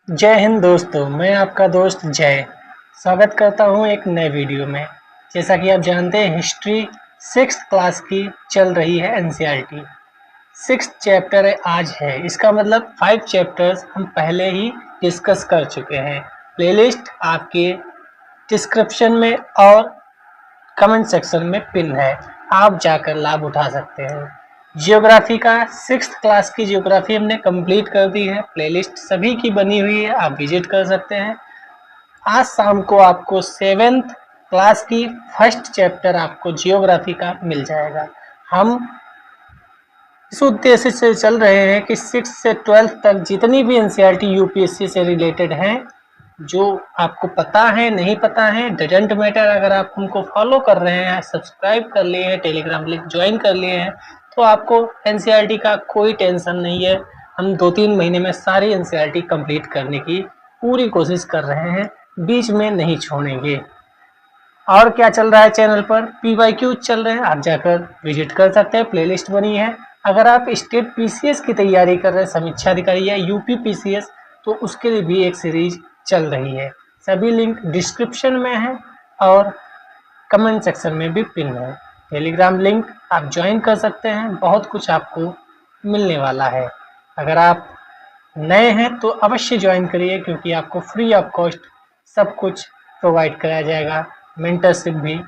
जय हिंद दोस्तों, मैं आपका दोस्त जय स्वागत करता हूं एक नए वीडियो में। जैसा कि आप जानते हैं, हिस्ट्री 6th क्लास की चल रही है एनसीईआरटी। 6th चैप्टर आज है, इसका मतलब 5 चैप्टर्स हम पहले ही डिस्कस कर चुके हैं। प्लेलिस्ट आपके डिस्क्रिप्शन में और कमेंट सेक्शन में पिन है, आप जाकर लाभ उठा सकते हैं। जियोग्राफी का 6th क्लास की जियोग्राफी हमने कंप्लीट कर दी है, प्लेलिस्ट सभी की बनी हुई है, आप विजिट कर सकते हैं। आज शाम को आपको 7th क्लास की फर्स्ट चैप्टर आपको जियोग्राफी का मिल जाएगा। हम इस उद्देश्य से चल रहे हैं कि 6 से 12 तक जितनी भी एनसीईआरटी यूपीएससी से रिलेटेड हैं, जो आपको पता है नहीं पता है डजंट मैटर, अगर आप हमको फॉलो कर रहे हैं, सब्सक्राइब कर लिए हैं, टेलीग्राम लिंक ज्वाइन कर लिए हैं, तो आपको एनसीईआरटी का कोई टेंशन नहीं है। हम 2-3 महीने में सारी एनसीईआरटी कंप्लीट करने की पूरी कोशिश कर रहे हैं, बीच में नहीं छोड़ेंगे। और क्या चल रहा है चैनल पर, पीवाईक्यू चल रहे हैं, आप जाकर विजिट कर सकते हैं, प्लेलिस्ट बनी है। अगर आप स्टेट पीसीएस की तैयारी कर रहे हैं, समीक्षा अधिकारी या यूपी पीसीएस, तो उसके लिए भी एक सीरीज चल रही है। सभी लिंक डिस्क्रिप्शन में है और कमेंट सेक्शन में भी पिन है। टेलीग्राम लिंक आप ज्वाइन कर सकते हैं, बहुत कुछ आपको मिलने वाला है। अगर आप नए हैं तो अवश्य ज्वाइन करिए, क्योंकि आपको फ्री ऑफ कॉस्ट सब कुछ प्रोवाइड कराया जाएगा, मेंटरशिप भी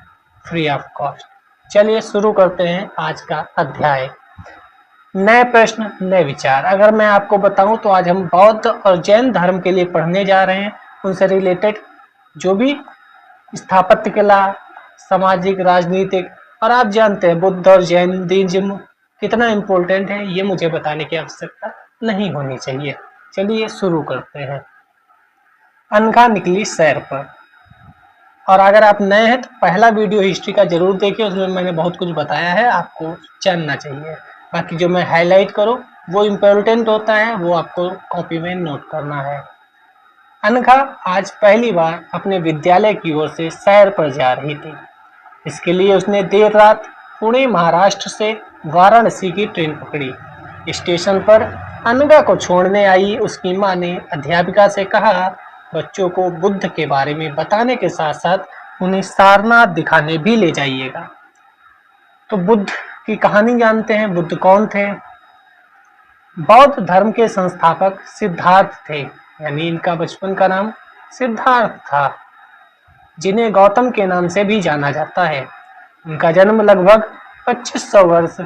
फ्री ऑफ कॉस्ट। चलिए शुरू करते हैं आज का अध्याय। नए प्रश्न नए विचार। अगर मैं आपको बताऊं तो आज हम बौद्ध और जैन धर्म के लिए पढ़ने जा रहे हैं, उनसे रिलेटेड जो भी स्थापत्य कला, सामाजिक, राजनीतिक, और आप जानते हैं बुद्ध और जैनिज्म कितना इम्पोर्टेंट है, ये मुझे बताने की आवश्यकता नहीं होनी चाहिए। चलिए शुरू करते हैं। अनघा निकली सैर पर। और अगर आप नए हैं तो पहला वीडियो हिस्ट्री का जरूर देखिए, उसमें मैंने बहुत कुछ बताया है, आपको जानना चाहिए। बाकी जो मैं हाईलाइट करूं वो इम्पोर्टेंट होता है, वो आपको कॉपी में नोट करना है। अनघा आज पहली बार अपने विद्यालय की ओर से सैर पर जा रही थी। इसके लिए उसने देर रात पुणे महाराष्ट्र से वाराणसी की ट्रेन पकड़ी। स्टेशन पर अनघा को छोड़ने आई उसकी मां ने अध्यापिका से कहा, बच्चों को बुद्ध के बारे में बताने के साथ साथ उन्हें सारनाथ दिखाने भी ले जाइएगा। तो बुद्ध की कहानी जानते हैं, बुद्ध कौन थे? बौद्ध धर्म के संस्थापक सिद्धार्थ थे, यानी इनका बचपन का नाम सिद्धार्थ था, जिन्हें गौतम के नाम से भी जाना जाता है। उनका जन्म लगभग 2500 वर्ष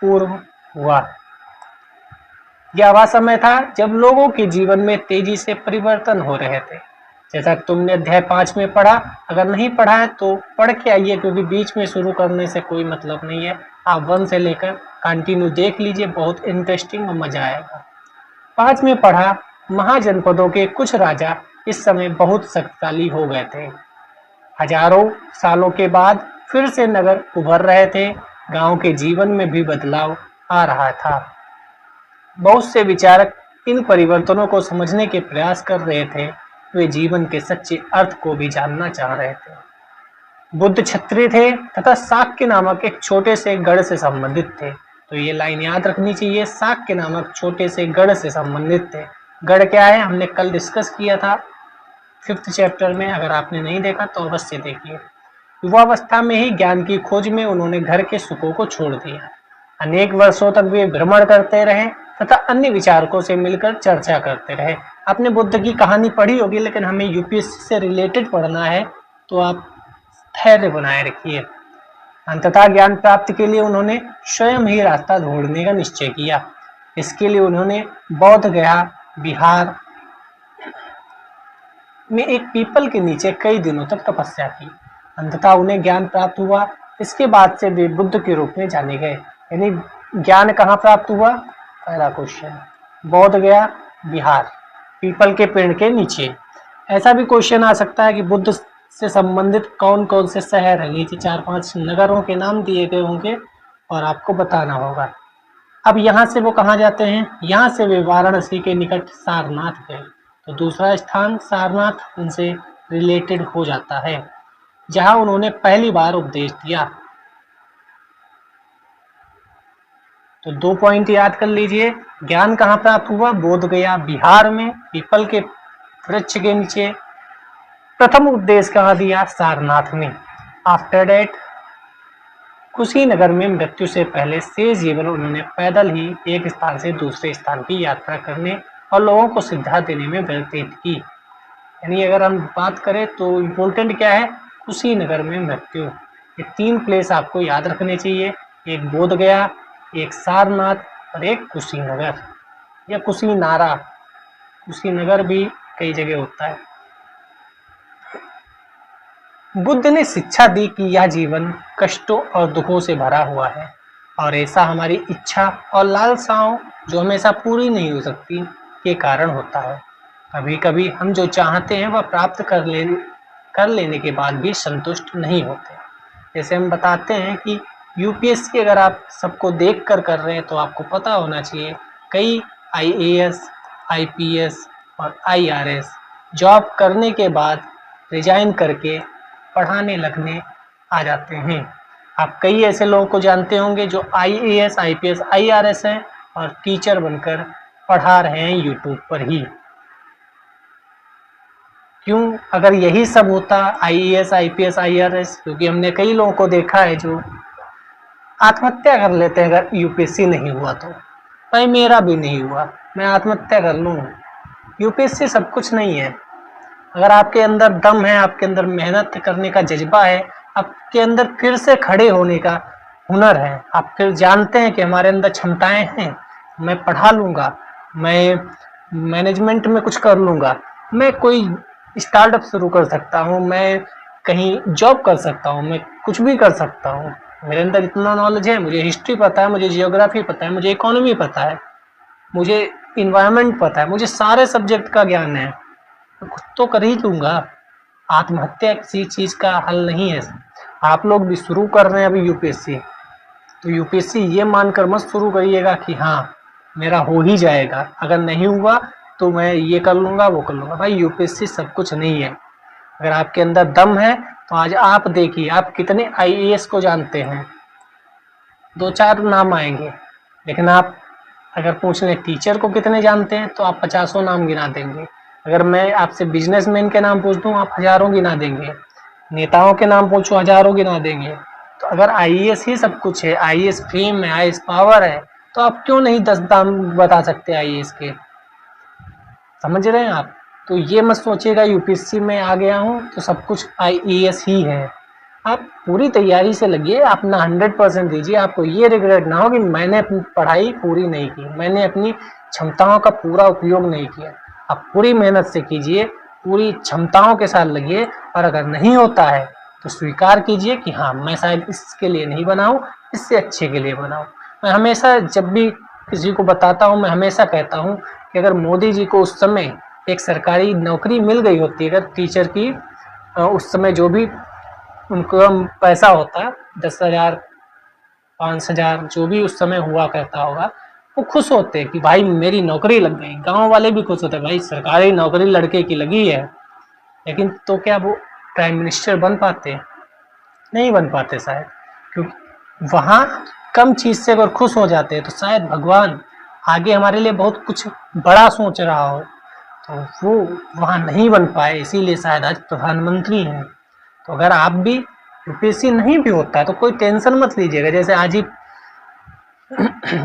पूर्व हुआ। यह वह समय था जब लोगों के जीवन में तेजी से परिवर्तन हो रहे थे। जैसा तुमने अध्याय 5 में पढ़ा, अगर नहीं पढ़ा है तो पढ़ के आइए, क्योंकि बीच में शुरू करने से कोई मतलब नहीं है। आप 1 से लेकर कंटिन्यू देख लीजिए, बहुत इंटरेस्टिंग और मजा आएगा। 5 में पढ़ा, महाजनपदों के कुछ राजा इस समय बहुत शक्तिशाली हो गए थे। हजारों सालों के बाद फिर से नगर उभर रहे थे, गांव के जीवन में भी बदलाव आ रहा था। बहुत से विचारक इन परिवर्तनों को समझने के प्रयास कर रहे थे, वे जीवन के सच्चे अर्थ को भी जानना चाह रहे थे। बुद्ध क्षत्रिय थे तथा शाक्य नामक एक छोटे से गढ़ से संबंधित थे। तो ये लाइन याद रखनी चाहिए, शाक्य नामक छोटे से गढ़ से संबंधित थे। गढ़ क्या है हमने कल डिस्कस किया था 5th चैप्टर में, अगर आपने नहीं देखा तो अवश्य देखिए। युवावस्था में ही ज्ञान की खोज में उन्होंने घर के सुखों को छोड़ दिया। अनेक वर्षों तक वे भ्रमण करते रहे तथा अन्य विचारकों से मिलकर चर्चा करते रहे। आपने बुद्ध की कहानी पढ़ी होगी, लेकिन हमें यूपीएससी से रिलेटेड पढ़ना है, तो आप धैर्य बनाए रखिए। अंततः ज्ञान प्राप्ति के लिए उन्होंने स्वयं ही रास्ता ढूंढने का निश्चय किया। इसके लिए उन्होंने बौद्ध गया बिहार में एक पीपल के नीचे कई दिनों तक तपस्या की। अंततः उन्हें ज्ञान प्राप्त हुआ। इसके बाद से वे बुद्ध के रूप में जाने गए। यानी ज्ञान कहाँ प्राप्त हुआ? पहला क्वेश्चन, बौद्ध गया बिहार, पीपल के पेड़ के नीचे। ऐसा भी क्वेश्चन आ सकता है कि बुद्ध से संबंधित कौन कौन से शहर हैं, नीचे 4-5 नगरों के नाम दिए गए होंगे और आपको बताना होगा। अब यहाँ से वो कहाँ जाते हैं? यहाँ से वे वाराणसी के निकट सारनाथ गए। तो दूसरा स्थान सारनाथ उनसे रिलेटेड हो जाता है, जहाँ उन्होंने पहली बार उपदेश दिया। तो 2 पॉइंट याद कर लीजिए, ज्ञान कहाँ प्राप्त हुआ? बोध गया बिहार में, पीपल के वृक्ष के नीचे। प्रथम उपदेश कहाँ दिया? सारनाथ में। आफ्टर डेट कुशीनगर में मृत्यु से पहले शेष जीवन उन्होंने पैदल ही एक स्थान से दूसरे स्थान की यात्रा करने और लोगों को सिद्धा देने में व्यतीत की। यानी अगर हम बात करें तो इम्पोर्टेंट क्या है? कुशीनगर में मृत्यु। ये 3 प्लेस आपको याद रखने चाहिए, एक बोध गया, एक सारनाथ और एक कुशीनगर या कुशीनारा। कुशीनगर भी कई जगह होता है। बुद्ध ने शिक्षा दी कि यह जीवन कष्टों और दुखों से भरा हुआ है और ऐसा हमारी इच्छा और लालसाओं जो हमेशा पूरी नहीं हो सकती के कारण होता है। कभी कभी हम जो चाहते हैं वह प्राप्त कर लेने के बाद भी संतुष्ट नहीं होते। जैसे हम बताते हैं कि यूपीएससी अगर आप सबको देख कर रहे हैं तो आपको पता होना चाहिए कई आईएएस, आईपीएस और आईआरएस जॉब करने के बाद रिजाइन करके पढ़ाने लगने आ जाते हैं। आप कई ऐसे लोगों को जानते होंगे जो आईएएस, आईपीएस, आईआरएस हैं और टीचर बनकर पढ़ा रहे हैं यूट्यूब पर ही। क्यों? अगर यही सब होता आईएएस, आईपीएस, आईआरएस, क्योंकि हमने कई लोगों को देखा है जो आत्महत्या कर लेते हैं अगर यूपीएससी नहीं हुआ तो। भाई मेरा भी नहीं हुआ, मैं आत्महत्या कर लूँ? यूपीएससी सब कुछ नहीं है। अगर आपके अंदर दम है, आपके अंदर मेहनत करने का जज्बा है, आपके अंदर फिर से खड़े होने का हुनर है, आप फिर जानते हैं कि हमारे अंदर क्षमताएं हैं, मैं पढ़ा लूँगा, मैं मैनेजमेंट में कुछ कर लूँगा, मैं कोई स्टार्टअप शुरू कर सकता हूँ, मैं कहीं जॉब कर सकता हूँ, मैं कुछ भी कर सकता हूँ, मेरे अंदर इतना नॉलेज है, मुझे हिस्ट्री पता है, मुझे जियोग्राफी पता है, मुझे इकोनॉमी पता है, मुझे इन्वायरमेंट पता है, मुझे सारे सब्जेक्ट का ज्ञान है, कुछ तो कर ही लूँगा। आत्महत्या किसी चीज़ का हल नहीं है। आप लोग भी शुरू कर रहे हैं अभी यूपीएससी, तो यूपीएससी ये मानकर मत शुरू करिएगा कि हाँ मेरा हो ही जाएगा, अगर नहीं हुआ तो मैं ये कर लूँगा, वो कर लूँगा। भाई यूपीएससी सब कुछ नहीं है। अगर आपके अंदर दम है तो आज आप देखिए, आप कितने आईएएस को जानते हैं, 2-4 नाम आएंगे, लेकिन आप अगर पूछ लें टीचर को कितने जानते हैं तो आप 50 नाम गिना देंगे। अगर मैं आपसे बिजनेसमैन के नाम पूछ दूं आप हजारों गिना देंगे, नेताओं के नाम पूछो हजारों गिना देंगे। तो अगर आईएएस ही सब कुछ है, आईएएस फेम है, आईएएस पावर है, तो आप क्यों नहीं 10 नाम बता सकते आईएएस के? समझ रहे हैं आप? तो ये मत सोचिएगा यूपीएससी में आ गया हूँ तो सब कुछ आईएएस ही है। आप पूरी तैयारी से लगिए, अपना 100% दीजिए। आपको ये रिग्रेट ना हो कि मैंने अपनी पढ़ाई पूरी नहीं की, मैंने अपनी क्षमताओं का पूरा उपयोग नहीं किया। आप पूरी मेहनत से कीजिए, पूरी क्षमताओं के साथ लगिए, और अगर नहीं होता है तो स्वीकार कीजिए कि हाँ मैं शायद इसके लिए नहीं बना हूँ, इससे अच्छे के लिए बना हूँ। मैं हमेशा जब भी किसी को बताता हूँ, मैं हमेशा कहता हूँ कि अगर मोदी जी को उस समय एक सरकारी नौकरी मिल गई होती, अगर टीचर की, उस समय जो भी उनको पैसा होता 10,000, 5,000 जो भी उस समय हुआ करता होगा, वो खुश होते कि भाई मेरी नौकरी लग गई। गांव वाले भी खुश होते, भाई सरकारी नौकरी लड़के की लगी है। लेकिन तो क्या वो प्राइम मिनिस्टर बन पाते? नहीं बन पाते शायद, क्योंकि वहाँ कम चीज़ से अगर खुश हो जाते हैं तो शायद भगवान आगे हमारे लिए बहुत कुछ बड़ा सोच रहा हो, तो वो वहाँ नहीं बन पाए, इसीलिए शायद आज प्रधानमंत्री हैं। तो अगर आप भी यूपीएससी नहीं भी होता तो कोई टेंशन मत लीजिएगा। जैसे आज ही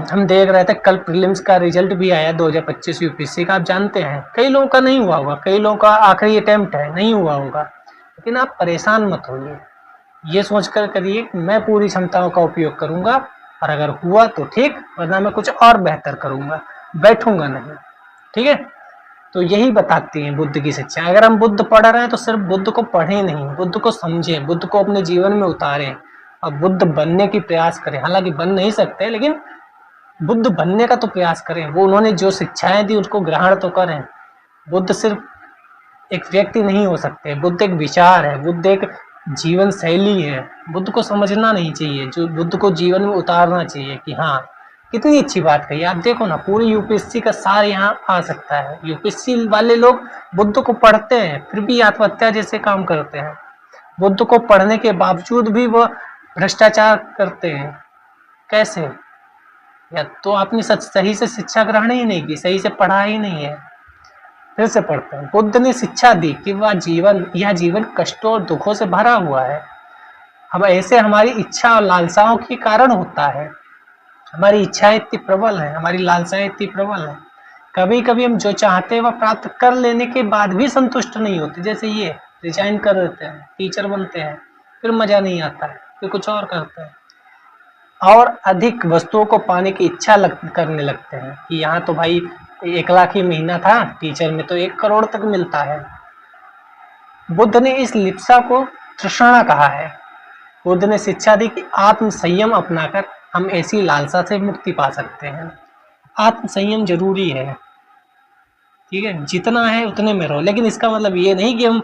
हम देख रहे थे, कल प्रीलिम्स का रिजल्ट भी आया 2025 यूपीएससी का। आप जानते हैं कई लोगों का नहीं हुआ होगा, कई लोगों का आखिरी अटेम्प्ट है, नहीं हुआ होगा, लेकिन आप परेशान मत होइए। ये सोचकर करिए कि मैं पूरी क्षमताओं का उपयोग करूंगा, और अगर हुआ तो ठीक, वरना मैं कुछ और बेहतर करूंगा, बैठूंगा नहीं। ठीक है? तो यही बताती है बुद्ध की शिक्षा। अगर हम बुद्ध पढ़ रहे हैं तो सिर्फ बुद्ध को पढ़ें नहीं, बुद्ध को समझें, बुद्ध को अपने जीवन में उतारें और बुद्ध बनने की प्रयास करें। हालांकि बन नहीं सकते, लेकिन बुद्ध बनने का तो प्रयास करें। वो उन्होंने जो शिक्षाएं दी उसको ग्रहण तो करें। बुद्ध सिर्फ एक व्यक्ति नहीं हो सकते, बुद्ध एक विचार है, बुद्ध एक जीवन शैली है। बुद्ध को समझना नहीं चाहिए, जो बुद्ध को जीवन में उतारना चाहिए कि हाँ कितनी अच्छी बात कही। आप देखो ना, पूरी यूपीएससी का सार यहाँ आ सकता है। यूपीएससी वाले लोग बुद्ध को पढ़ते हैं फिर भी आत्महत्या जैसे काम करते हैं। बुद्ध को पढ़ने के बावजूद भी वह भ्रष्टाचार करते हैं। कैसे? या तो आपने सही से शिक्षा ग्रहण ही नहीं की, सही से पढ़ा ही नहीं है। फिर से पढ़ते हैं। बुद्ध ने शिक्षा दी कि यह जीवन कष्टों और दुखों से भरा हुआ है। अब ऐसे हमारी इच्छा और लालसाओं के कारण होता है। हमारी इच्छाएं इतनी प्रबल है, हमारी लालसाएं इतनी प्रबल है, कभी कभी हम जो चाहते हैं वह प्राप्त कर लेने के बाद भी संतुष्ट नहीं होते। जैसे ये रिजाइन कर देते हैं, टीचर बनते हैं, फिर मजा नहीं आता है, फिर कुछ और करते हैं और अधिक वस्तुओं को पाने की इच्छा करने लगते हैं कि यहाँ तो भाई 1 लाख ही महीना था, टीचर में तो 1 करोड़ तक मिलता है। बुद्ध ने इस लिप्सा को तृष्णा कहा है। बुद्ध ने शिक्षा दी कि आत्म संयम अपनाकर हम ऐसी लालसा से मुक्ति पा सकते हैं। आत्म संयम जरूरी है, ठीक है, जितना है उतने में रहो, लेकिन इसका मतलब ये नहीं कि हम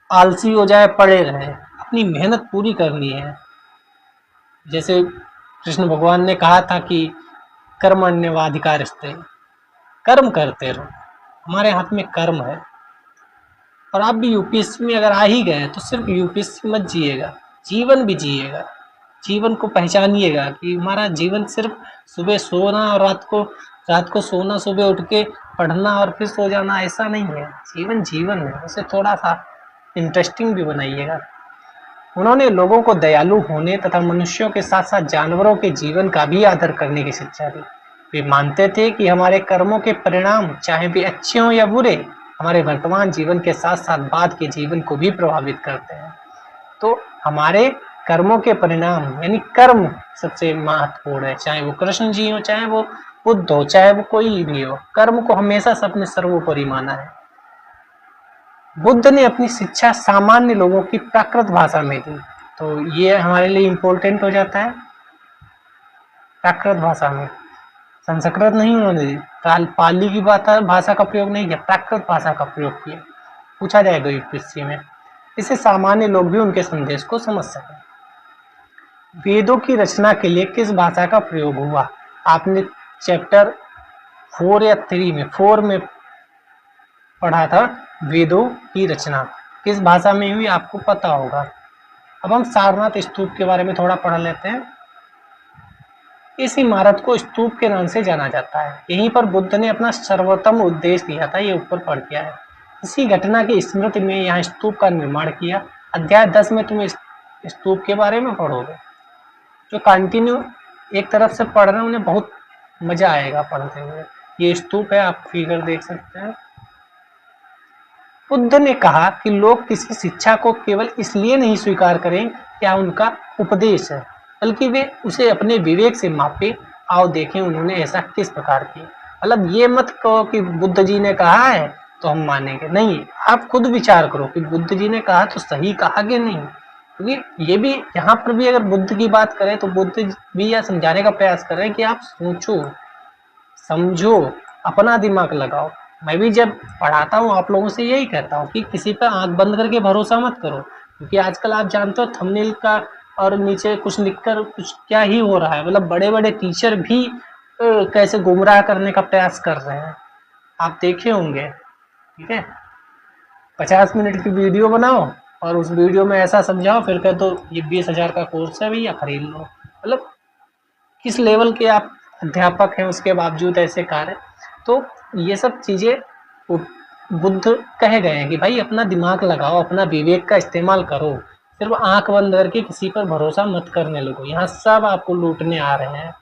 आलसी हो जाए, पड़े रहे। अपनी मेहनत पूरी करनी है। जैसे कृष्ण भगवान ने कहा था कि कर्मण्यवाधिकारस्ते, कर्म करते रहो, हमारे हाथ में कर्म है। और आप भी यूपीएससी में अगर आ ही गए तो सिर्फ यूपीएससी मत जिएगा, जीवन भी जिएगा, जीवन को पहचानिएगा कि हमारा जीवन सिर्फ सुबह सोना और रात को सोना, सुबह उठ के पढ़ना और फिर सो जाना, ऐसा नहीं है। जीवन जीवन है, उसे थोड़ा सा इंटरेस्टिंग भी बनाइएगा। उन्होंने लोगों को दयालु होने तथा मनुष्यों के साथ साथ जानवरों के जीवन का भी आदर करने की शिक्षा दी। वे मानते थे कि हमारे कर्मों के परिणाम चाहे वे अच्छे हों या बुरे, हमारे वर्तमान जीवन के साथ साथ बाद के जीवन को भी प्रभावित करते हैं। तो हमारे कर्मों के परिणाम यानी कर्म सबसे महत्वपूर्ण है, चाहे वो कृष्ण जी हो, चाहे वो बुद्ध हो, चाहे वो कोई भी हो, कर्म को हमेशा सबने सर्वोपरि माना है। बुद्ध ने अपनी शिक्षा सामान्य लोगों की प्राकृत भाषा में दी, तो ये हमारे लिए इम्पोर्टेंट हो जाता है। प्राकृत भाषा में, संस्कृत नहीं उन्होंने दी, पाली की भाषा का प्रयोग नहीं किया, प्राकृत भाषा का प्रयोग किया। पूछा जाएगा यूपीएससी में, इससे सामान्य लोग भी उनके संदेश को समझ सकें। वेदों की रचना के लिए किस भाषा का प्रयोग हुआ? आपने चैप्टर 4 या 3 में 4 में पढ़ा था, वेदों की रचना किस भाषा में हुई आपको पता होगा। अब हम सारनाथ स्तूप के बारे में थोड़ा पढ़ लेते हैं। इस इमारत को स्तूप के नाम से जाना जाता है। यहीं पर बुद्ध ने अपना सर्वोत्तम उपदेश दिया था, ये ऊपर पढ़ किया है। इसी घटना की स्मृति में यहाँ स्तूप का निर्माण किया। अध्याय 10 में तुम इस स्तूप के बारे में पढ़ोगे। जो कंटिन्यू एक तरफ से पढ़ रहे हैं उन्हें बहुत मजा आएगा पढ़ते हुए। ये स्तूप है, आप फिगर देख सकते हैं। बुद्ध ने कहा कि लोग किसी शिक्षा को केवल इसलिए नहीं स्वीकार करें क्या उनका उपदेश है, बल्कि वे उसे अपने विवेक से मापे। आओ देखें उन्होंने ऐसा किस प्रकार किया। मतलब ये मत कहो कि बुद्ध जी ने कहा है तो हम मानेंगे, नहीं, आप खुद विचार करो कि बुद्ध जी ने कहा तो सही कहा कि नहीं। क्योंकि ये भी यहाँ पर भी अगर बुद्ध की बात करें तो बुद्ध भी यह समझाने का प्रयास कर रहे हैं कि आप सोचो, समझो, अपना दिमाग लगाओ। मैं भी जब पढ़ाता हूँ आप लोगों से यही कहता हूँ कि किसी पर आंख बंद करके भरोसा मत करो, क्योंकि आजकल आप जानते हो थंबनेल का और नीचे कुछ लिखकर कुछ क्या ही हो रहा है। मतलब बड़े बड़े टीचर भी कैसे गुमराह करने का प्रयास कर रहे हैं, आप देखे होंगे। ठीक है, 50 मिनट की वीडियो बनाओ और उस वीडियो में ऐसा समझाओ, फिर कह दो ये 20,000 का कोर्स है भैया खरीद लो। मतलब किस लेवल के आप अध्यापक हैं, उसके बावजूद ऐसे कार्य। तो ये सब चीज़ें बुद्ध कह गए हैं कि भाई अपना दिमाग लगाओ, अपना विवेक का इस्तेमाल करो, सिर्फ आंख बंद करके किसी पर भरोसा मत करने लगो। यहाँ सब आपको लूटने आ रहे हैं,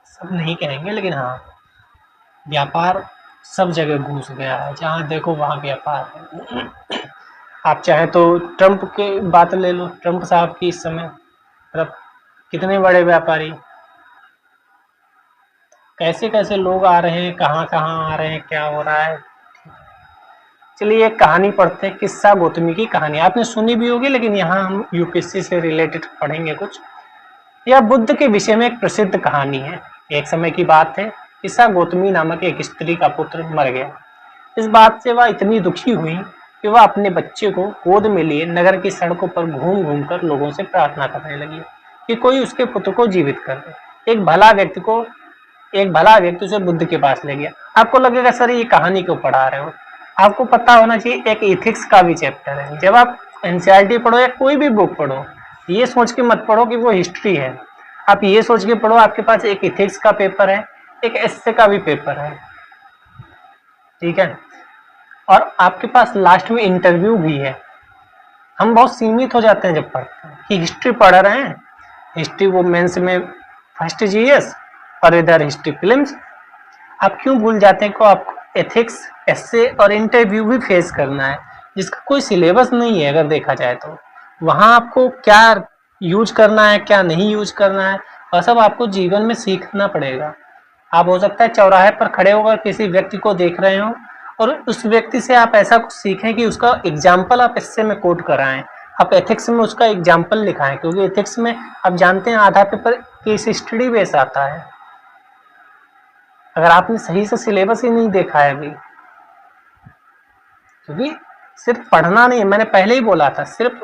सब नहीं कहेंगे लेकिन हाँ, व्यापार सब जगह घुस गया है, जहाँ देखो वहाँ व्यापार है। आप चाहे तो ट्रंप के बात ले लो, ट्रंप साहब की इस समय मतलब कितने बड़े व्यापारी, कैसे कैसे लोग आ रहे हैं, कहाँ कहाँ आ रहे हैं, क्या हो रहा है। चलिए एक कहानी पढ़ते हैं, किस्सा गौतमी की कहानी। आपने सुनी भी होगी लेकिन यहाँ हम यूपीएससी से रिलेटेड पढ़ेंगे कुछ। यह बुद्ध के विषय में एक प्रसिद्ध कहानी है। एक समय की बात है, किस्सा गौतमी नामक एक स्त्री का पुत्र मर गया। इस बात से वह इतनी दुखी हुई कि वह अपने बच्चे को गोद में लिए नगर की सड़कों पर घूम घूम कर लोगों से प्रार्थना करने लगी कि कोई उसके पुत्र को जीवित कर दे। एक भला व्यक्ति उसे बुद्ध के पास ले गया। आपको लगेगा सर ये कहानी क्यों पढ़ा रहे हो, आपको पता होना चाहिए एक एथिक्स का भी चैप्टर है। जब आप एनसीईआरटी पढ़ो या कोई भी बुक पढ़ो, ये सोच के मत पढ़ो कि वो हिस्ट्री है। आप ये सोच के पढ़ो आपके पास एक एथिक्स का पेपर है, एक एस्से का भी पेपर है। ठीक है। और आपके पास लास्ट में इंटरव्यू भी है। हम बहुत सीमित हो जाते हैं जब पढ़ते हैं कि हिस्ट्री पढ़ रहे हैं, हिस्ट्री वो मेंस में फर्स्ट जीएस और इधर हिस्ट्री फिल्म्स। आप क्यों भूल जाते हैं कि आपको एथिक्स, एस्से और इंटरव्यू भी फेस करना है, जिसका कोई सिलेबस नहीं है अगर देखा जाए तो। वहाँ आपको क्या यूज करना है, क्या नहीं यूज करना है, वह सब आपको जीवन में सीखना पड़ेगा। आप हो सकता है चौराहे पर खड़े होकर किसी व्यक्ति को देख रहे हो और उस व्यक्ति से आप ऐसा कुछ सीखें कि उसका एग्जाम्पल आप एस्से में कोट कराएं, आप एथिक्स में उसका एग्जाम्पल लिखाएं, क्योंकि एथिक्स में आप जानते हैं आधा पेपर केस स्टडी बेस आता है। अगर आपने सही से सिलेबस ही नहीं देखा है अभी, क्योंकि सिर्फ पढ़ना नहीं है, मैंने पहले ही बोला था, सिर्फ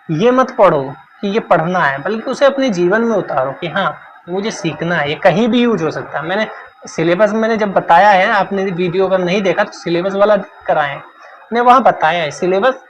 ये मत पढ़ो कि ये पढ़ना है, बल्कि उसे अपने जीवन में उतारो कि हाँ मुझे सीखना है, ये कहीं भी यूज हो सकता है। मैंने सिलेबस मैंने जब बताया है, आपने वीडियो अगर नहीं देखा तो सिलेबस वाला कराएं, मैंने वहाँ बताया है सिलेबस।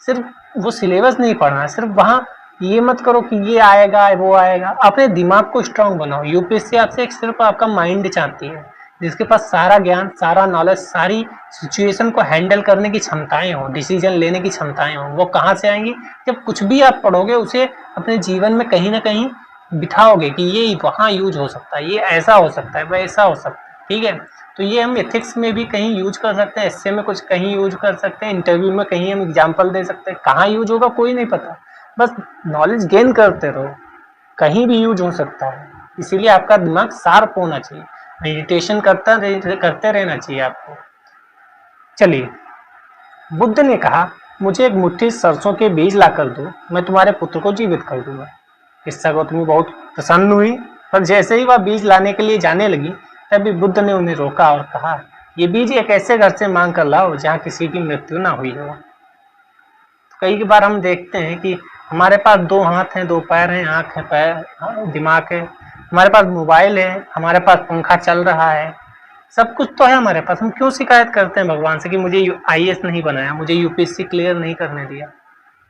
सिर्फ वो सिलेबस नहीं पढ़ना है, सिर्फ वहाँ ये मत करो कि ये आएगा वो आएगा। अपने दिमाग को स्ट्रांग बनाओ। यूपीएससी आपसे सिर्फ आपका माइंड चाहती है, जिसके पास सारा ज्ञान, सारा नॉलेज, सारी सिचुएशन को हैंडल करने की क्षमताएं हो, डिसीजन लेने की क्षमताएं हो। वो कहाँ से आएंगी? जब कुछ भी आप पढ़ोगे उसे अपने जीवन में कहीं ना कहीं बिठाओगे कि ये वहाँ यूज हो सकता है, ये ऐसा हो सकता है, वैसा हो सकता है। ठीक है, तो ये हम एथिक्स में भी कहीं यूज कर सकते हैं, एस्से में कुछ कहीं यूज कर सकते हैं, इंटरव्यू में कहीं हम एग्जाम्पल दे सकते हैं। कहाँ यूज होगा कोई नहीं पता, बस नॉलेज गेन करते रहो, कहीं भी यूज हो सकता है। इसीलिए आपका दिमाग शार्प होना चाहिए, मेडिटेशन करते रहना चाहिए आपको। चलिए, बुद्ध ने कहा, मुझे एक मुट्ठी सरसों के बीज लाकर दो, मैं तुम्हारे पुत्र को जीवित कर दूंगा। किस्सा गौतमी बहुत प्रसन्न हुई, पर जैसे ही वह बीज लाने के लिए जाने लगी तभी बुद्ध ने उन्हें रोका और कहा, ये बीज एक ऐसे घर से मांग कर लाओ जहाँ किसी की मृत्यु ना हुई हो। तो कई बार हम देखते हैं कि हमारे पास 2 हाथ हैं, 2 पैर हैं, आँख है, पैर, दिमाग है, हमारे पास मोबाइल है, हमारे पास पंखा चल रहा है, सब कुछ तो है हमारे पास। हम क्यों शिकायत करते हैं भगवान से कि मुझे आईएएस नहीं बनाया, मुझे यूपीएससी क्लियर नहीं करने दिया।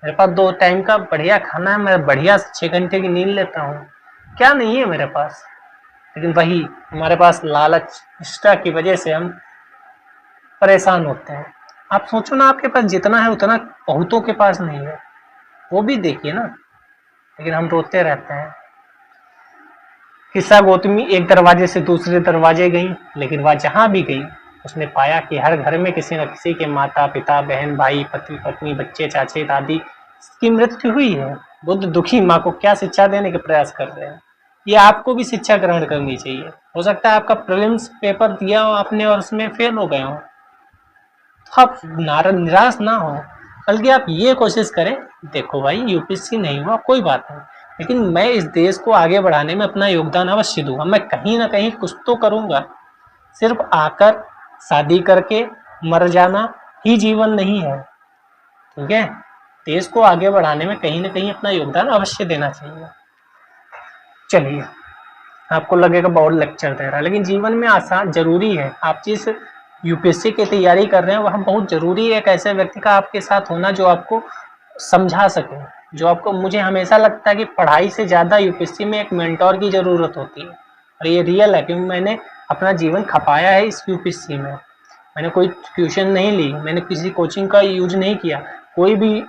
मेरे पास 2 टाइम का बढ़िया खाना है, मैं बढ़िया 6 घंटे की नींद लेता हूँ, क्या नहीं है मेरे पास। लेकिन वही हमारे पास लालच, निष्ठा की वजह से हम परेशान होते हैं। आप सोचो ना, आपके पास जितना है उतना बहुतों के पास नहीं है, वो भी देखिए ना, लेकिन हम रोते रहते हैं। किस्सा गौतमी एक दरवाजे से दूसरे दरवाजे गई, लेकिन वह जहाँ भी गई उसने पाया कि हर घर में किसी न किसी के माता पिता, बहन भाई, पति पत्नी, बच्चे, चाचे दादी की मृत्यु हुई है। बुद्ध दुखी माँ को क्या शिक्षा देने के प्रयास कर रहे हैं। ये आपको भी शिक्षा ग्रहण करनी चाहिए। हो सकता है आपका प्रीलिम्स पेपर दिया हो आपने और उसमें फेल हो गए हो, तो आप निराश ना हो, बल्कि आप ये कोशिश करें, देखो भाई यूपीएससी नहीं हुआ कोई बात नहीं, लेकिन मैं इस देश को आगे बढ़ाने में अपना योगदान अवश्य दूंगा, मैं कहीं ना कहीं कुछ तो करूंगा। सिर्फ आकर शादी करके मर जाना ही जीवन नहीं है। ठीक है, देश को आगे बढ़ाने में कहीं ना कहीं अपना योगदान अवश्य देना चाहिए। चलिए, आपको लगेगा बहुत लेक्चर दे रहा है, लेकिन जीवन में आसान जरूरी है। आप जिस यूपीएससी की तैयारी कर रहे हैं वह बहुत जरूरी है एक ऐसे व्यक्ति का आपके साथ होना जो आपको समझा सके, जो आपको, मुझे हमेशा लगता है कि पढ़ाई से ज़्यादा यूपीएससी में एक मेंटोर की ज़रूरत होती है, और ये रियल है, क्योंकि मैंने अपना जीवन खपाया है इस यूपीएससी में। मैंने कोई ट्यूशन नहीं ली, मैंने किसी कोचिंग का यूज नहीं किया, कोई भी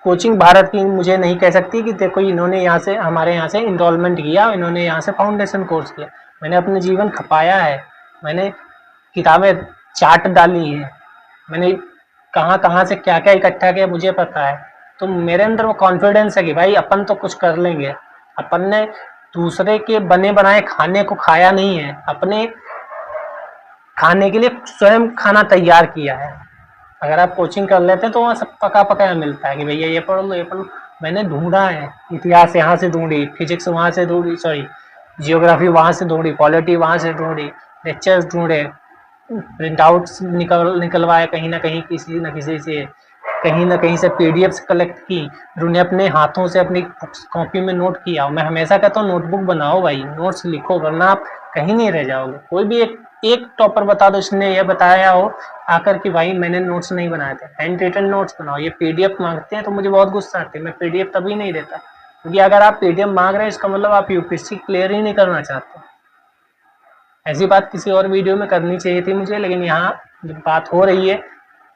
कोचिंग भारत की मुझे नहीं कह सकती कि देखो इन्होंने यहाँ से, हमारे यहाँ से इनरोलमेंट किया, इन्होंने यहाँ से फाउंडेशन कोर्स किया। मैंने अपने जीवन खपाया है, मैंने किताबें चाट डाली है, मैंने कहाँ कहाँ से क्या क्या इकट्ठा किया मुझे पता है। तो मेरे अंदर वो कॉन्फिडेंस है कि भाई अपन तो कुछ कर लेंगे। अपन ने दूसरे के बने बनाए खाने को खाया नहीं है, अपने खाने के लिए स्वयं खाना तैयार किया है। अगर आप कोचिंग कर लेते हैं तो वहाँ सब पका पकाया मिलता है कि भैया ये पढ़ लो, ये पढ़ लो। मैंने ढूंढा है, इतिहास यहाँ से ढूंढी, फिजिक्स वहाँ से ढूंढी, सॉरी जियोग्राफी वहाँ से ढूंढी, पॉलिटी वहाँ से ढूंढी, लेक्चर्स ढूंढे, प्रिंट आउट्स निकलवाए कहीं ना कहीं किसी न किसी से, कहीं ना कहीं से पीडीएफ्स कलेक्ट की, फिर उन्हें अपने हाथों से अपनी कॉपी में नोट किया। मैं हमेशा कहता हूँ नोटबुक बनाओ भाई, नोट्स लिखो, वरना आप कहीं नहीं रह जाओगे। कोई भी एक टॉपर बता दो इसने ये बताया हो आकर कि भाई मैंने नोट्स नहीं बनाए थे, हैंड रिटन नोट्स बनाओ। ये पीडीएफ मांगते हैं तो मुझे बहुत गुस्सा आती है, मैं पीडीएफ तभी नहीं देता, क्योंकि अगर आप पीडीएफ मांग रहे हैं इसका मतलब आप यूपीएससी क्लियर ही नहीं करना चाहते। ऐसी बात किसी और वीडियो में करनी चाहिए थी मुझे, लेकिन यहाँ जब बात हो रही है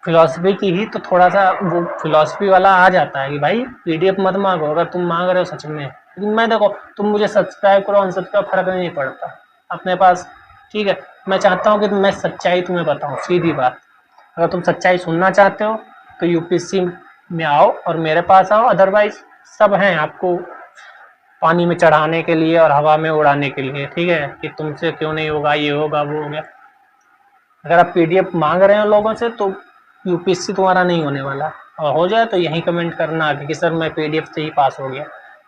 फिलॉसफी की ही, तो थोड़ा सा वो फिलॉसफी वाला आ जाता है कि भाई पीडीएफ मत मांगो अगर तुम मांग रहे हो सच में। लेकिन मैं देखो, तुम मुझे सब्सक्राइब करो अनसब्सक्राइब फर्क नहीं पड़ता अपने पास, ठीक है। मैं चाहता हूँ कि मैं सच्चाई तुम्हें बताऊँ, सीधी बात। अगर तुम सच्चाई सुनना चाहते हो तो यूपीएससी में आओ और मेरे पास आओ, अदरवाइज सब हैं आपको पानी में चढ़ाने के लिए और हवा में उड़ाने के लिए, ठीक है, कि तुमसे क्यों नहीं होगा, ये होगा वो हो गया। अगर आप पीडीएफ मांग रहे हो लोगों से तो यूपीएससी तुम्हारा नहीं होने वाला, और हो जाए तो यहीं कमेंट करना आगे कि सर मैं पीडीएफ से ही पास हो गया।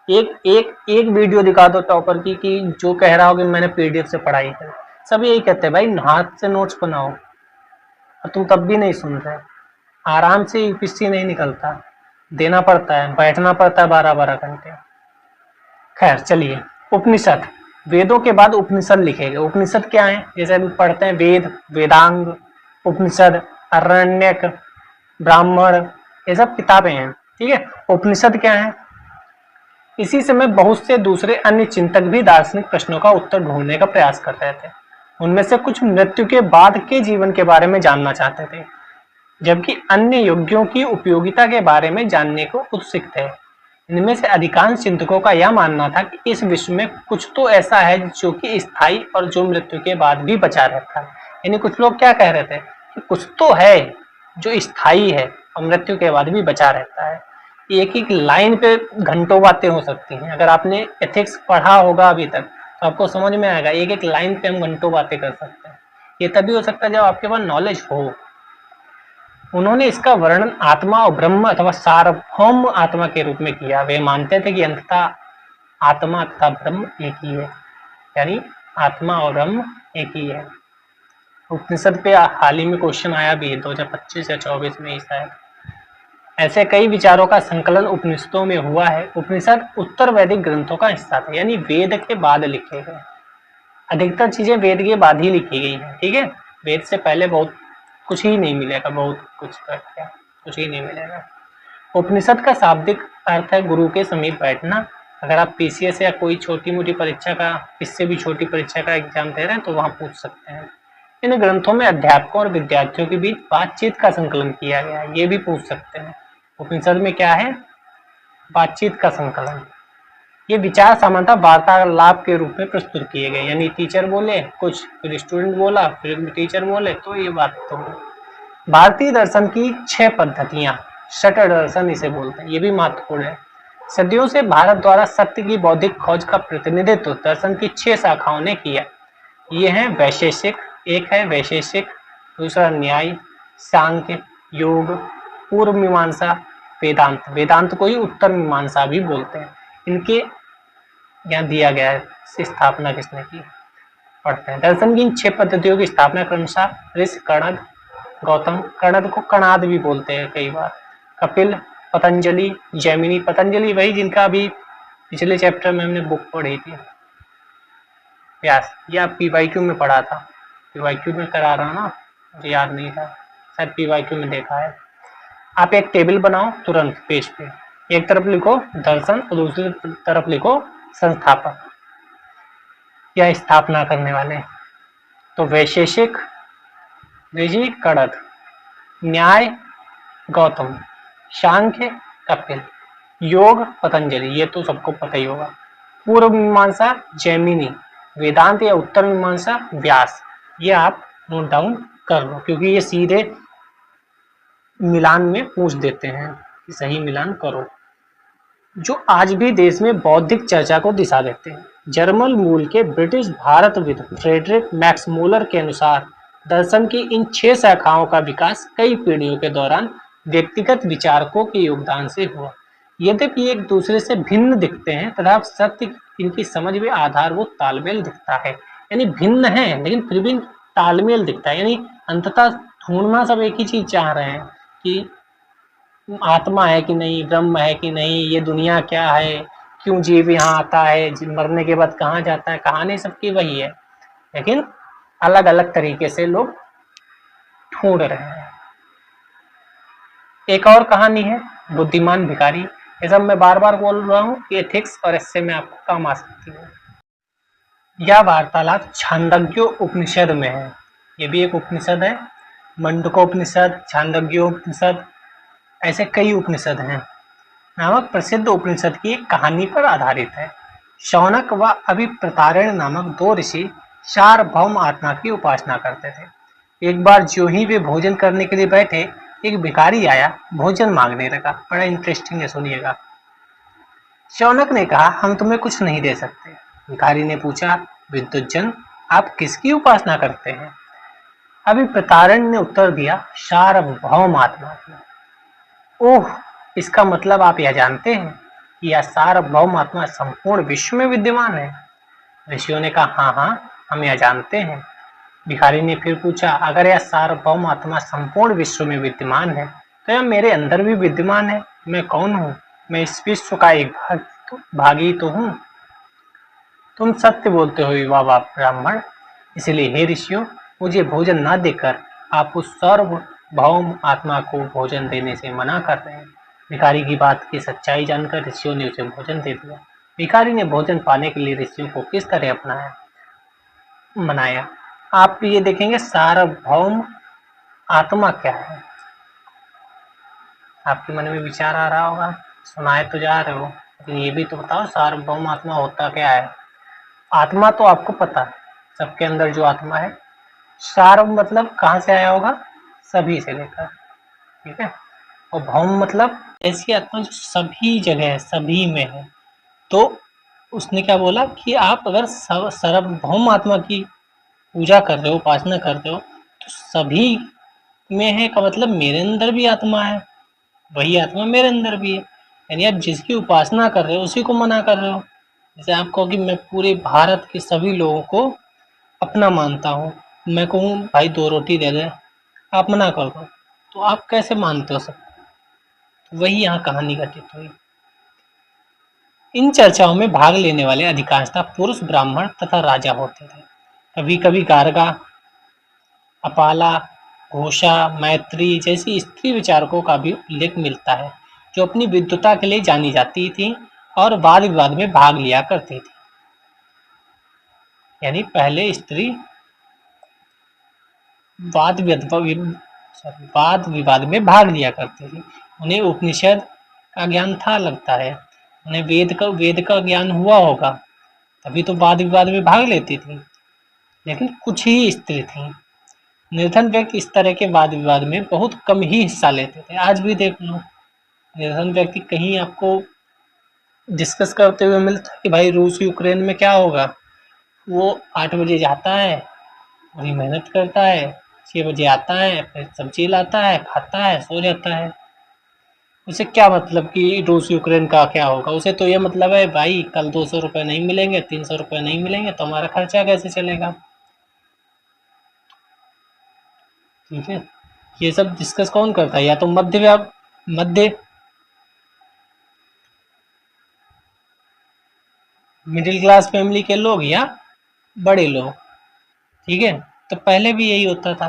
एक वीडियो दिखा दो टॉपर की कि जो कह रहा हो कि मैंने पीडीएफ से पढ़ाई है। सब यही कहते हैं भाई हाथ से नोट्स बनाओ, और तुम तब भी नहीं सुन रहे। आराम से यूपीएससी नहीं निकलता, देना पड़ता है, बैठना पड़ता है 12-12 घंटे। खैर चलिए, उपनिषद, वेदों के बाद उपनिषद लिखे गए। उपनिषद क्या है? जैसे अभी पढ़ते हैं वेद, वेदांग, उपनिषद, अरण्यक, ब्राह्मण, ये सब किताबें हैं, ठीक है। उपनिषद क्या है? इसी समय बहुत से दूसरे अन्य चिंतक भी दार्शनिक प्रश्नों का उत्तर ढूंढने का प्रयास कर रहे थे। उनमें से कुछ मृत्यु के बाद के जीवन के बारे में जानना चाहते थे, जबकि अन्य यज्ञों की उपयोगिता के बारे में जानने को उत्सुक थे। इनमें से अधिकांश चिंतकों का यह मानना था कि इस विश्व में कुछ तो ऐसा है जो कि स्थायी और जो मृत्यु के बाद भी बचा रहता है। यानी कुछ लोग क्या कह रहे थे कि कुछ तो है जो स्थायी है और मृत्यु के बाद भी बचा रहता है। एक एक लाइन पे घंटों बातें हो सकती हैं। अगर आपने एथिक्स पढ़ा होगा अभी तक तो आपको समझ में आएगा, एक एक लाइन पे हम घंटों बातें कर सकते हैं। ये तभी हो सकता है जब आपके पास नॉलेज हो। उन्होंने इसका वर्णन आत्मा और ब्रह्म अथवा सार्वभौम आत्मा के रूप में किया। वे मानते थे कि अंततः आत्मा तथा ब्रह्म एक ही है, यानी आत्मा और ब्रह्म एक ही है। उपनिषद पे हाल ही में क्वेश्चन आया भी है 2025 या 24 में ही शायद। ऐसे कई विचारों का संकलन उपनिषदों में हुआ है। उपनिषद उत्तर वैदिक ग्रंथों का हिस्सा था, यानी वेद के बाद लिखे गए। अधिकतर चीजें वेद के बाद ही लिखी गई हैं, ठीक है। वेद से पहले बहुत कुछ ही नहीं मिलेगा, बहुत कुछ ही नहीं मिलेगा। उपनिषद का शाब्दिक अर्थ है गुरु के समीप बैठना। अगर आप पीसीएस या कोई छोटी मोटी परीक्षा का, इससे भी छोटी परीक्षा का एग्जाम दे रहे हैं तो वहां पूछ सकते हैं। इन ग्रंथों में अध्यापकों और विद्यार्थियों के बीच बातचीत का संकलन किया गया है, ये भी पूछ सकते हैं। उपनिषद में क्या है? बातचीत का संकलन। ये विचार सामान्यतः वार्तालाप के रूप में प्रस्तुत किए गए, यानी टीचर बोले कुछ, फिर स्टूडेंट बोला, फिर टीचर बोले, तो ये बात तो है। भारतीय दर्शन की 6 पद्धतियां, षट दर्शन इसे बोलते हैं, ये भी महत्वपूर्ण है। सदियों से भारत द्वारा सत्य की बौद्धिक खोज का प्रतिनिधित्व दर्शन की 6 शाखाओं ने किया। ये है वैशेषिक, एक है वैशेषिक, दूसरा न्याय, सांख्य, योग, पूर्व मीमांसा, वेदांत। वेदांत को ही उत्तर मीमांसा भी बोलते हैं। इनके यहाँ दिया गया है स्थापना किसने की, पढ़ते हैं। दर्शन की इन 6 पद्धतियों की स्थापना क्रमशः ऋषि कणद, गौतम, कणद को कणाद भी बोलते हैं कई बार, कपिल, पतंजलि, जैमिनी। पतंजलि वही जिनका अभी पिछले चैप्टर में हमने बुक पढ़ी थी, व्यास। ये आप पीवाईक्यू में पढ़ा था, पीवाईक्यू में करा रहा ना, मुझे याद नहीं था, शायद पीवाईक्यू में देखा है। आप एक टेबल बनाओ तुरंत पेज पे, एक तरफ लिखो दर्शन और दूसरी तरफ लिखो संस्थापक या स्थापना करने वाले। तो वैशेषिक ऋषि कणद, न्याय गौतम, सांख्य कपिल, योग पतंजलि, ये तो सबको पता ही होगा। पूर्व मीमांसा जैमिनी, वेदांत या उत्तर मीमांसा व्यास। ये आप नोट डाउन कर लो क्योंकि ये सीधे मिलान में पूछ देते हैं कि सही मिलान करो, जो आज भी देश में बौद्धिक चर्चा को दिशा देते हैं। जर्मन मूल के ब्रिटिश भारतविद फ्रेडरिक मैक्स मूलर के अनुसार दर्शन की इन 6 शाखाओं का विकास कई पीढ़ियों के दौरान व्यक्तिगत विचारकों के योगदान से हुआ। यद्यपि एक दूसरे से भिन्न दिखते हैं तथा सत्य इनकी समझ में आधारभूत तालमेल दिखता है, यानी भिन्न है लेकिन फिर भी तालमेल दिखता है, यानी अंततः ढूंढना सब एक ही चीज चाह रहे हैं कि आत्मा है कि नहीं, ब्रह्म है कि नहीं, ये दुनिया क्या है, क्यों जीव यहाँ आता है, मरने के बाद कहाँ जाता है। कहानी सबकी वही है, लेकिन अलग अलग तरीके से लोग ढूंढ रहे हैं। एक और कहानी है बुद्धिमान भिखारी। ये सब मैं बार बार बोल रहा हूँ कि एथिक्स और इससे में आपको काम आ सकती है। यह वार्तालाप छांदोग्य उपनिषद में है। ये भी एक उपनिषद है, मंडूकोपनिषद, छांदोग्योपनिषद, ऐसे कई उपनिषद हैं। नामक प्रसिद्ध उपनिषद की एक कहानी पर आधारित है। शौनक व अभिप्रतारिण नामक दो ऋषि सार्वभौम आत्मा की उपासना करते थे। एक बार ज्यों ही वे भोजन करने के लिए बैठे, एक भिखारी आया, भोजन मांगने लगा। बड़ा इंटरेस्टिंग है, सुनिएगा। शौनक ने कहा, हम तुम्हें कुछ नहीं दे सकते। भिखारी ने पूछा, विद्वज्जन, आप किसकी उपासना करते हैं? अभिप्रतारिण ने उत्तर दिया, सार्वभौम आत्मा की। ओह, इसका मतलब आप यह जानते हैं कि यह सार्वभौम आत्मा संपूर्ण विश्व में विद्यमान है? ऋषियों ने कहा, हाँ हाँ, हम यह जानते हैं। भिखारी ने फिर पूछा, अगर यह सार्वभौम आत्मा संपूर्ण विश्व में विद्यमान है तो यह मेरे अंदर भी विद्यमान है। मैं कौन हूँ? मैं इस विश्व का एक भागी तो हूँ। तुम सत्य बोलते हो युवा ब्राह्मण, इसलिए हे ऋषियों, मुझे भोजन न देकर आप उस सार्वभौम आत्मा को भोजन देने से मना कर रहे हैं। भिखारी की बात की सच्चाई जानकर ऋषियों ने उसे भोजन दे दिया। भिखारी ने भोजन पाने के लिए ऋषियों को किस तरह मनाया, आप ये देखेंगे। सार्वभौम आत्मा क्या है? आपके मन में विचार आ रहा होगा, सुनाए तो जा रहे हो, लेकिन ये भी तो बताओ सार्वभौम आत्मा होता क्या है। आत्मा तो आपको पता है, सबके अंदर जो आत्मा है। सार्व मतलब कहाँ से आया होगा? सभी से लेकर, ठीक है। और भौम मतलब ऐसी आत्मा जो सभी जगह है, सभी में है। तो उसने क्या बोला कि आप अगर सार्वभौम आत्मा की पूजा कर रहे हो, उपासना कर रहे हो, तो सभी में है का मतलब मेरे अंदर भी आत्मा है, वही आत्मा मेरे अंदर भी है। यानी आप जिसकी उपासना कर रहे हो उसी को मना कर रहे हो। जैसे आप कहो कि मैं पूरे भारत के सभी लोगों को अपना मानता हूँ, मैं कहूँ भाई 2 रोटी दे दे, आप मना कर दो, तो आप कैसे मानते हो सब? तो वही यहाँ कहानी घटित हुई। इन चर्चाओं में भाग लेने वाले अधिकांशतः पुरुष ब्राह्मण तथा राजा होते थे। कभी कभी गार्गा, अपाला, घोषा, मैत्री जैसी स्त्री विचारकों का भी उल्लेख मिलता है, जो अपनी विद्वता के लिए जानी जाती थी और वाद विवाद में भाग लिया करती थी। यानी पहले स्त्री वाद विवाद में भाग लिया करती थी। उन्हें उपनिषद का ज्ञान था, लगता है उन्हें वेद का ज्ञान हुआ होगा, तभी तो वाद विवाद में भाग लेती थी। लेकिन कुछ ही स्त्री थी। निर्धन व्यक्ति इस तरह के वाद विवाद में बहुत कम ही हिस्सा लेते थे। आज भी देख लो, निर्धन व्यक्ति कहीं आपको डिस्कस करते हुए मिलता है कि भाई रूस यूक्रेन में क्या होगा, वो 8 बजे जाता है, पूरी मेहनत करता है, 6 बजे आता है, फिर सब्जी लाता है, खाता है, सो जाता है। उसे क्या मतलब कि रूस यूक्रेन का क्या होगा? उसे तो ये मतलब है भाई कल 200 रुपये नहीं मिलेंगे, 300 रुपये नहीं मिलेंगे तो हमारा खर्चा कैसे चलेगा। ठीक है, ये सब डिस्कस कौन करता है? या तो मध्य मिडिल क्लास फैमिली के लोग या बड़े लोग। ठीक है, तो पहले भी यही होता था।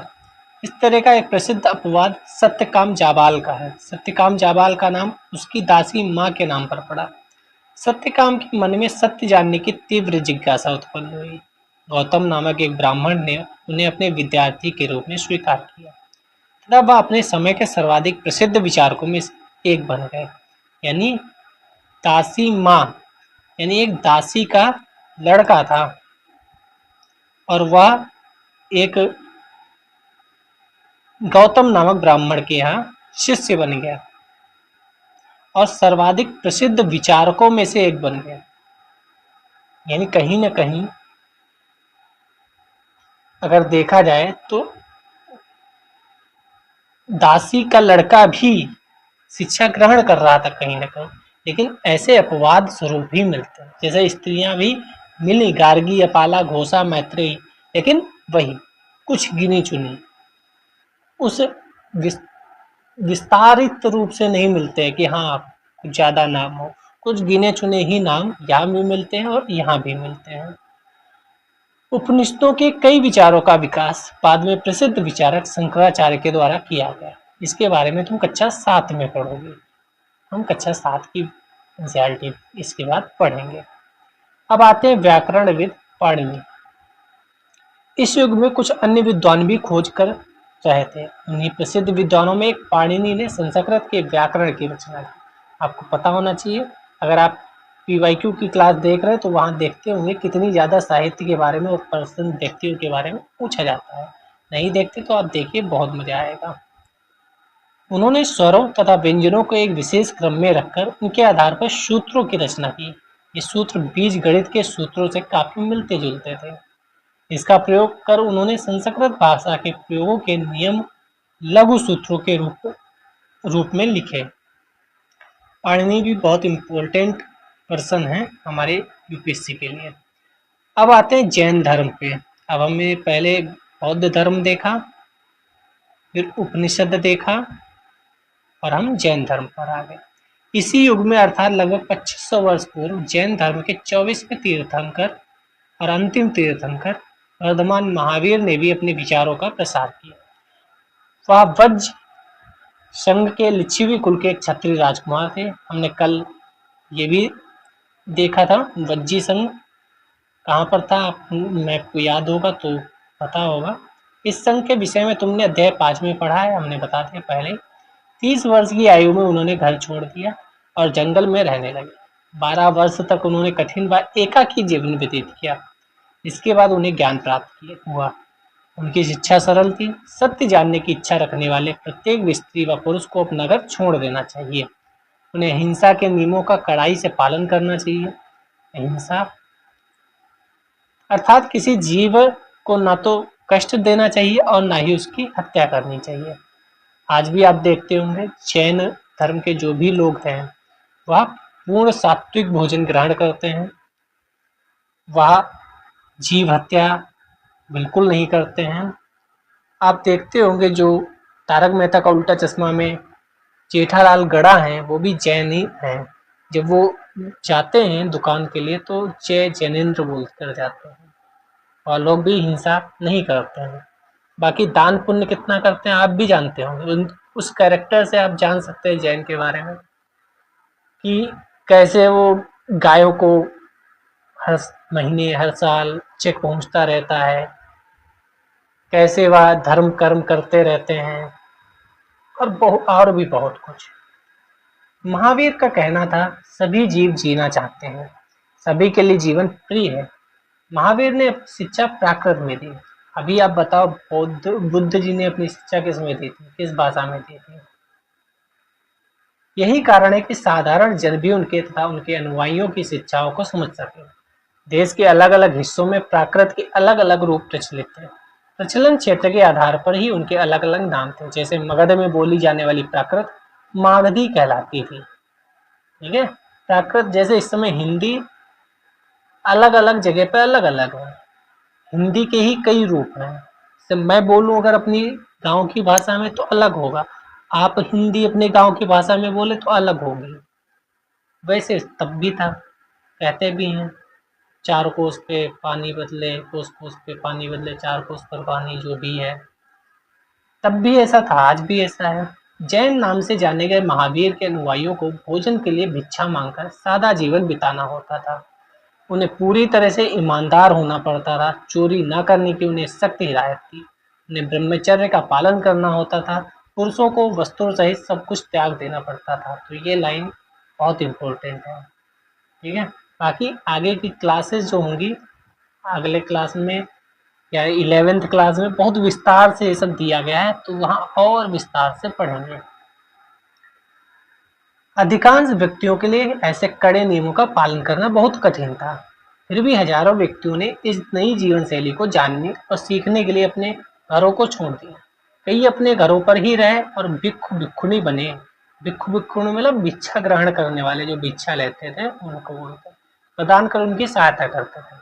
इस तरह का एक प्रसिद्ध अपवाद सत्यकाम जाबाल का है। सत्यकाम जाबाल का नाम उसकी दासी माँ के नाम पर पड़ा। सत्यकाम के मन में सत्य जानने की तीव्र जिज्ञासा उत्पन्न हुई। गौतम नामक एक ब्राह्मण ने उन्हें अपने विद्यार्थी के रूप में स्वीकार किया तथा वह अपने समय के सर्वाधिक प्रसिद्ध विचारकों में से एक बन गए। यानी दासी माँ, यानी एक दासी का लड़का था और वह एक गौतम नामक ब्राह्मण के यहाँ शिष्य बन गया और सर्वाधिक प्रसिद्ध विचारकों में से एक बन गया। यानी कहीं न कहीं अगर देखा जाए तो दासी का लड़का भी शिक्षा ग्रहण कर रहा था कहीं न कहीं, लेकिन ऐसे अपवाद स्वरूप भी मिलते हैं। जैसे स्त्रियां भी मिली, गार्गी, अपाला, घोषा, मैत्रेयी, लेकिन वही कुछ गिनी चुनी, उस विस्तारित रूप से नहीं मिलते हैं कि हाँ कुछ ज़्यादा नाम हो। कुछ गिने चुने ही नाम यहाँ भी मिलते हैं और यहाँ भी मिलते हैं। उपनिषदों के कई विचारों का विकास बाद में प्रसिद्ध विचारक शंकराचार्य के द्वारा किया गया। इसके बारे में तुम कक्षा 7 में पढ़ोगे। हम कक्षा 7 की एनसीईआरटी इसके बाद पढ़ेंगे। अब आते हैं व्याकरणविद पाणिनि। इस युग में कुछ अन्य विद्वान भी खोज कर रहे थे। उन्हीं प्रसिद्ध विद्वानों में एक पाणिनि ने संस्कृत के व्याकरण की रचना की। आपको पता होना चाहिए, अगर आप PYQ की क्लास देख रहे हैं तो वहाँ देखते होंगे कितनी ज़्यादा साहित्य के बारे में और प्रसिद्ध व्यक्तियों के बारे में पूछा जाता है। नहीं देखते तो आप देखिए, बहुत मजा आएगा। उन्होंने स्वरों तथा व्यंजनों को एक विशेष क्रम में रखकर उनके आधार पर सूत्रों की रचना की। ये सूत्र बीज गणित के सूत्रों से काफी मिलते जुलते थे। इसका प्रयोग कर उन्होंने संस्कृत भाषा के प्रयोगों के नियम लघु सूत्रों के रूप में लिखे। पाणिनि भी बहुत इम्पोर्टेंट पर्सन है हमारे UPSC के लिए। अब आते हैं जैन धर्म पे। अब हमने पहले बौद्ध धर्म देखा, फिर उपनिषद देखा और हम जैन धर्म पर आ गए। इसी युग में अर्थात लगभग 2500 वर्ष पूर्व जैन धर्म के 24वें तीर्थंकर और अंतिम तीर्थंकर वर्धमान महावीर ने भी अपने विचारों का प्रसार किया। वह वज्र संघ के लिच्छवी कुल के एक क्षत्रिय राजकुमार थे। हमने कल ये भी देखा था वज्जी संघ कहाँ पर था, आपको याद होगा तो पता होगा। इस संघ के विषय में तुमने अध्याय 5 में पढ़ा है, हमने बता दिया पहले। 30 वर्ष की आयु में उन्होंने घर छोड़ दिया और जंगल में रहने लगे। 12 वर्ष तक उन्होंने कठिन व एकाकी जीवन व्यतीत किया। इसके बाद उन्हें ज्ञान प्राप्त हुआ। उनकी शिक्षा सरल थी। सत्य जानने की इच्छा रखने वाले प्रत्येक स्त्री व पुरुष को अपना घर छोड़ देना चाहिए। उन्हें हिंसा के नियमों का कड़ाई से पालन करना चाहिए। अहिंसा अर्थात किसी जीव को ना तो कष्ट देना चाहिए और ना ही उसकी हत्या करनी चाहिए। आज भी आप देखते होंगे जैन धर्म के जो भी लोग हैं वह पूर्ण सात्विक भोजन ग्रहण करते हैं। वह जीव हत्या बिल्कुल नहीं करते हैं। आप देखते होंगे जो तारक मेहता का उल्टा चश्मा में जेठालाल गड़ा हैं वो भी जैन ही हैं। जब वो जाते हैं दुकान के लिए तो जय जैनेन्द्र बोल कर जाते हैं और लोग भी हिंसा नहीं करते हैं। बाकी दान पुण्य कितना करते हैं आप भी जानते होंगे। उस कैरेक्टर से आप जान सकते हैं जैन के बारे में कि कैसे वो गायों को हर महीने हर साल चेक पहुंचता रहता है, कैसे वह धर्म कर्म करते रहते हैं और भी बहुत कुछ। महावीर का कहना था सभी जीव जीना चाहते हैं, सभी के लिए जीवन प्रिय है। महावीर ने शिक्षा प्राकृत में दी। अभी आप बताओ बुद्ध जी ने अपनी शिक्षा किस में दी थी, किस भाषा में दी थी? यही कारण है कि साधारण जन भी उनके तथा उनके अनुयायियों की शिक्षाओं को समझ सके। देश के अलग अलग हिस्सों में प्राकृत के अलग अलग रूप प्रचलित थे। प्रचलन क्षेत्र के आधार पर ही उनके अलग अलग नाम थे। जैसे मगध में बोली जाने वाली प्राकृत मागधी कहलाती थी। ठीक है, प्राकृत जैसे इस समय हिंदी अलग अलग जगह पर अलग अलग है। हिंदी के ही कई रूप हैं। मैं बोलूं अगर अपनी गांव की भाषा में तो अलग होगा, आप हिंदी अपने गांव की भाषा में बोले तो अलग होगी। वैसे तब भी था, कहते भी हैं 4 कोस पे पानी बदले, कोस कोस पे पानी बदले, 4 कोस पर पानी, जो भी है तब भी ऐसा था, आज भी ऐसा है। जैन नाम से जाने गए महावीर के अनुयायियों को भोजन के लिए भिक्षा मांगकर सादा जीवन बिताना होता था। उन्हें पूरी तरह से ईमानदार होना पड़ता था। चोरी न करने की उन्हें सख्त हिदायत थी। उन्हें ब्रह्मचर्य का पालन करना होता था। पुरुषों को वस्त्रों सहित सब कुछ त्याग देना पड़ता था। तो ये लाइन बहुत इम्पोर्टेंट है। ठीक है, बाकी आगे की क्लासेस जो होंगी अगले क्लास में या 11th क्लास में बहुत विस्तार से ये सब दिया गया है, तो वहाँ और विस्तार से पढ़ेंगे। अधिकांश व्यक्तियों के लिए ऐसे कड़े नियमों का पालन करना बहुत कठिन था। फिर भी हजारों व्यक्तियों ने इस नई जीवन शैली को जानने और सीखने के लिए अपने घरों को छोड़ दिया। कई अपने घरों पर ही रहे और भिक्षु भिक्षुणी बने। भिक्षु भिक्षुणी मतलब भिक्षा ग्रहण करने वाले, जो भिक्षा लेते थे उनको बोलते, प्रदान कर उनकी सहायता करते थे।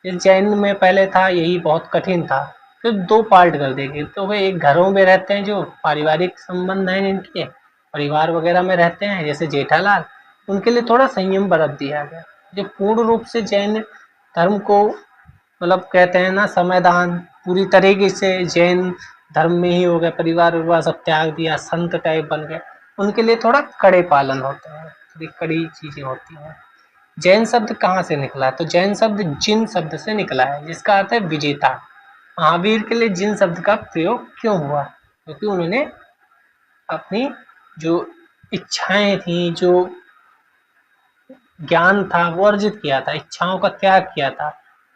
इस जैन में पहले था यही बहुत कठिन था। फिर 2 पार्ट कर देंगे, तो वे एक घरों में रहते हैं जो पारिवारिक संबंध हैं इनके, परिवार वगैरह में रहते हैं जैसे जेठालाल, उनके लिए थोड़ा संयम बरत दिया गया। जो पूर्ण रूप से जैन धर्म को मतलब कहते हैं ना समयदान, पूरी तरीके से जैन धर्म में ही हो गया, परिवार विवाह सब त्याग दिया, संत टाइप बन गए, उनके लिए थोड़ा कड़े पालन होते हैं, थोड़ी कड़ी चीज़ें होती हैं। जैन शब्द कहाँ से निकला? तो जैन शब्द जिन शब्द से निकला है, जिसका अर्थ है विजेता। महावीर के लिए जिन शब्द का प्रयोग क्यों हुआ? क्योंकि उन्होंने अपनी जो इच्छाएं थी, जो ज्ञान था, वो अर्जित किया था, इच्छाओं का त्याग किया था,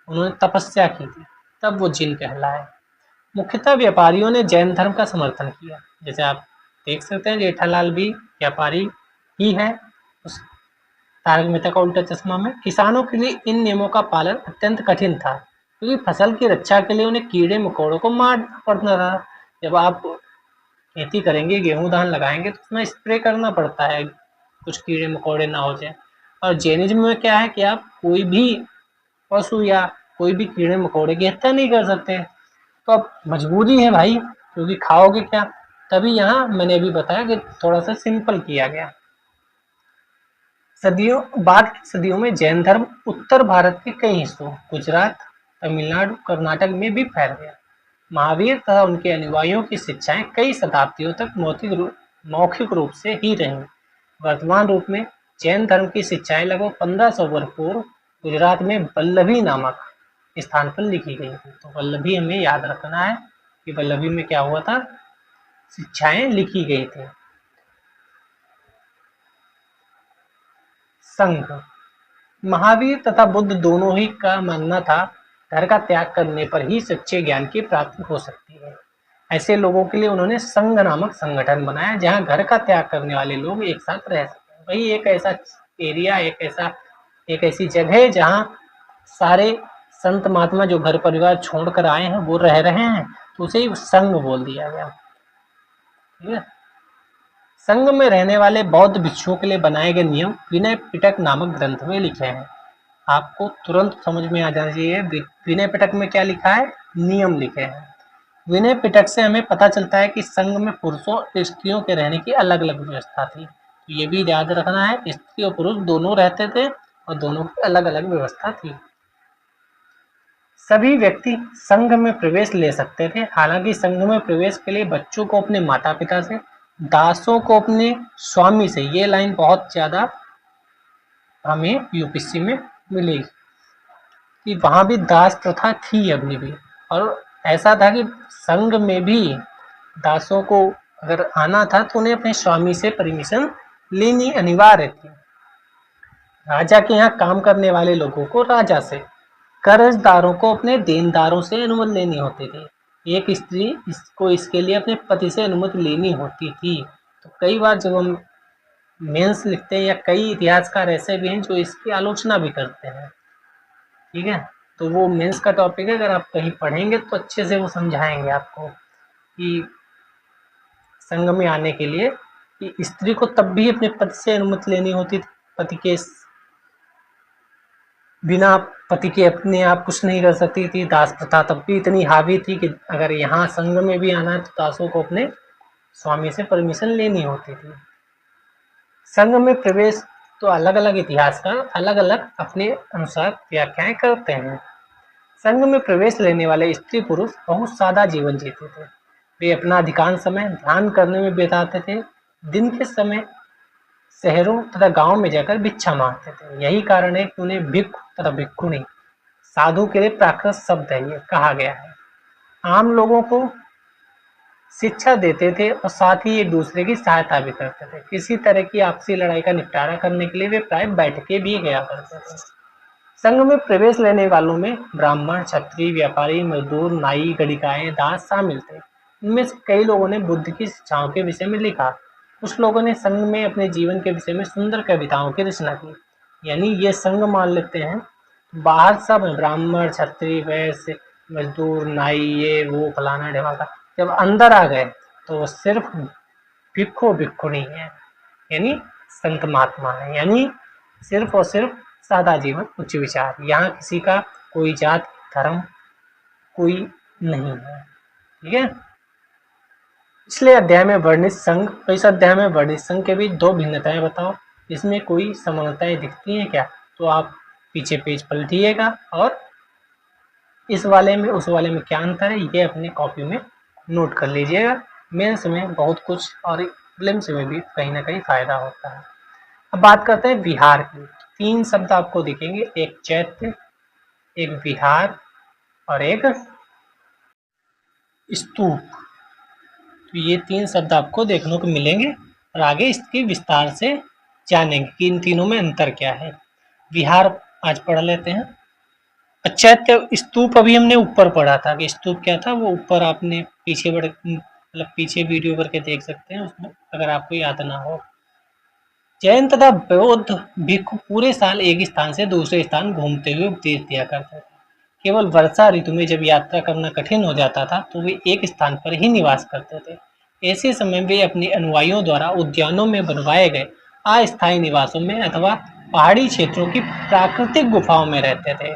उन्होंने तपस्या की थी, तब वो जिन कहलाए। मुख्यतः व्यापारियों ने जैन धर्म का समर्थन किया। जैसे आप देख सकते हैं, जेठालाल भी व्यापारी ही है उस तारक मेहता का उल्टा चश्मा में। किसानों के लिए इन नियमों का पालन अत्यंत कठिन था, क्योंकि फसल की रक्षा के लिए उन्हें कीड़े मकोड़ों को मारना पड़ता था। जब आप खेती करेंगे, गेहूं धान लगाएंगे, तो उसमें स्प्रे करना पड़ता है, कुछ कीड़े मकोड़े ना हो जाए। और जैनिज्म में क्या है कि आप कोई भी पशु या कोई भी कीड़े मकोड़े की हत्या नहीं कर सकते। तो अब मजबूरी है भाई, क्योंकि खाओगे क्या? तभी यहाँ मैंने अभी बताया कि थोड़ा सा सिंपल किया गया। बाद की सदियों में जैन धर्म उत्तर भारत के कई हिस्सों, गुजरात, तमिलनाडु, कर्नाटक में भी फैल गया। महावीर तथा उनके अनुयायियों की शिक्षाएं कई शताब्दियों तक मौखिक रूप से ही रहीं। वर्तमान रूप में जैन धर्म की शिक्षाएं लगभग 1500 वर्ष पूर्व गुजरात में वल्लभी नामक स्थान पर लिखी गई थी। तो वल्लभी हमें याद रखना है कि वल्लभी में क्या हुआ था, शिक्षाएं लिखी गई थी। संघ। महावीर तथा बुद्ध दोनों ही का मानना था घर का त्याग करने पर ही सच्चे ज्ञान की प्राप्ति हो सकती है। ऐसे लोगों के लिए उन्होंने संघ नामक संगठन बनाया, जहां घर का त्याग करने वाले लोग एक साथ रह सकें। वही एक ऐसा एरिया, एक ऐसी जगह जहां सारे संत महात्मा जो घर परिवार छोड़कर आए हैं वो रह रहे हैं, तो उसे संघ बोल दिया गया। ठीक है। संघ में रहने वाले बौद्ध भिक्षुओं के लिए बनाए गए नियम विनय पिटक नामक ग्रंथ में लिखे हैं। आपको तुरंत समझ में आ जाना चाहिए विनय पिटक में क्या लिखा है, नियम लिखे हैं। विनय पिटक से हमें पता चलता है कि संघ में पुरुषों और स्त्रियों के रहने की अलग अलग व्यवस्था थी। तो ये भी याद रखना है, स्त्री और पुरुष दोनों रहते थे और दोनों की अलग अलग व्यवस्था थी। सभी व्यक्ति संघ में प्रवेश ले सकते थे। हालांकि संघ में प्रवेश के लिए बच्चों को अपने माता पिता से, दासों को अपने स्वामी से, ये लाइन बहुत ज्यादा हमें यूपीएससी में मिलेगी कि वहां भी दास प्रथा थी अभी भी। और ऐसा था कि संघ में भी दासों को अगर आना था तो उन्हें अपने स्वामी से परमिशन लेनी अनिवार्य थी। राजा के यहाँ काम करने वाले लोगों को राजा से, कर्जदारों को अपने देनदारों से अनुमति लेनी होती थी। एक स्त्री इसको इसके लिए अपने पति से अनुमति लेनी होती थी। तो कई बार जब हम मेंस लिखते हैं, या कई इतिहासकार ऐसे भी हैं जो इसकी आलोचना भी करते हैं। ठीक है, तो वो मेंस का टॉपिक है, अगर आप कहीं पढ़ेंगे तो अच्छे से वो समझाएंगे आपको कि संघ में आने के लिए कि स्त्री को तब भी अपने पति से अनुमति लेनी होती थी। पति के बिना पति के अपने आप कुछ नहीं कर सकती थी। दास प्रथा तब भी इतनी हावी थी कि अगर यहाँ संघ में भी आना है तो दासों को अपने स्वामी से परमिशन लेनी होती थी। संघ में प्रवेश तो अलग अलग इतिहासकार अलग अलग अपने अनुसार व्याख्याएं करते हैं। संघ में प्रवेश लेने वाले स्त्री पुरुष बहुत सादा जीवन जीते थे। वे अपना अधिकांश समय ध्यान करने में बिताते थे। दिन के समय शहरों तथा गांव में जाकर भिक्षा मांगते थे। यही कारण है कि उन्हें भिक्खु तथा भिक्खुणी, साधु के लिए प्राकृत शब्द है ये कहा गया है। आम लोगों को शिक्षा देते थे और साथ ही एक दूसरे की सहायता भी करते थे। किसी तरह की आपसी लड़ाई का निपटारा करने के लिए वे प्राय बैठके भी गया करते थे। संघ में प्रवेश लेने वालों में ब्राह्मण, क्षत्रिय, व्यापारी, मजदूर, नाई, गणिकाएं, दास शामिल थे। इनमें से कई लोगों ने बुद्ध की शिक्षाओं के विषय में लिखा। कुछ लोगों ने संघ में अपने जीवन के विषय में सुंदर कविताओं की रचना की। यानी ये संघ मान लेते हैं, बाहर सब है, ब्राह्मण, क्षत्रिय, वैश्य, मजदूर, नाई, ये वो फलाना ढेमाका। जब अंदर आ गए तो वो सिर्फ भिक्खु भिक्खुणी है, यानी संत महात्मा है, यानी सिर्फ और सिर्फ सादा जीवन, उच्च विचार। यहाँ किसी का कोई जात धर्म कोई नहीं है। ठीक है, पिछले अध्याय में वर्णित संघ और इस अध्याय में वर्णित संघ के बीच दो भिन्नताएं बताओ। इसमें कोई समानताएं दिखती हैं क्या? तो आप पीछे पेज पलटिएगा और इस वाले में उस वाले में क्या अंतर है ये अपने कॉपी में नोट कर लीजिएगा। मेंस में बहुत कुछ और प्रीलिम्स में भी कहीं ना कहीं फायदा होता है। अब बात करते हैं विहार की। तीन शब्द आपको दिखेंगे, एक चैत्य, एक विहार और एक स्तूप। तो ये तीन शब्द आपको देखने को मिलेंगे और आगे इसके विस्तार से जानेंगे कि इन तीनों में अंतर क्या है। विहार आज पढ़ लेते हैं। चैत्य स्तूप अभी हमने ऊपर पढ़ा था कि स्तूप क्या था, वो ऊपर आपने पीछे मतलब पीछे वीडियो करके देख सकते हैं उसमें, अगर आपको याद ना हो। जैन तथा बौद्ध भिक्षु पूरे साल एक स्थान से दूसरे स्थान घूमते हुए उपदेश दिया करते थे। केवल वर्षा ऋतु में जब यात्रा करना कठिन हो जाता था तो वे एक स्थान पर ही निवास करते थे। ऐसे समय वे अपने अनुयायियों द्वारा उद्यानों में बनवाए गए अस्थायी निवासों में अथवा पहाड़ी क्षेत्रों की प्राकृतिक गुफाओं में रहते थे।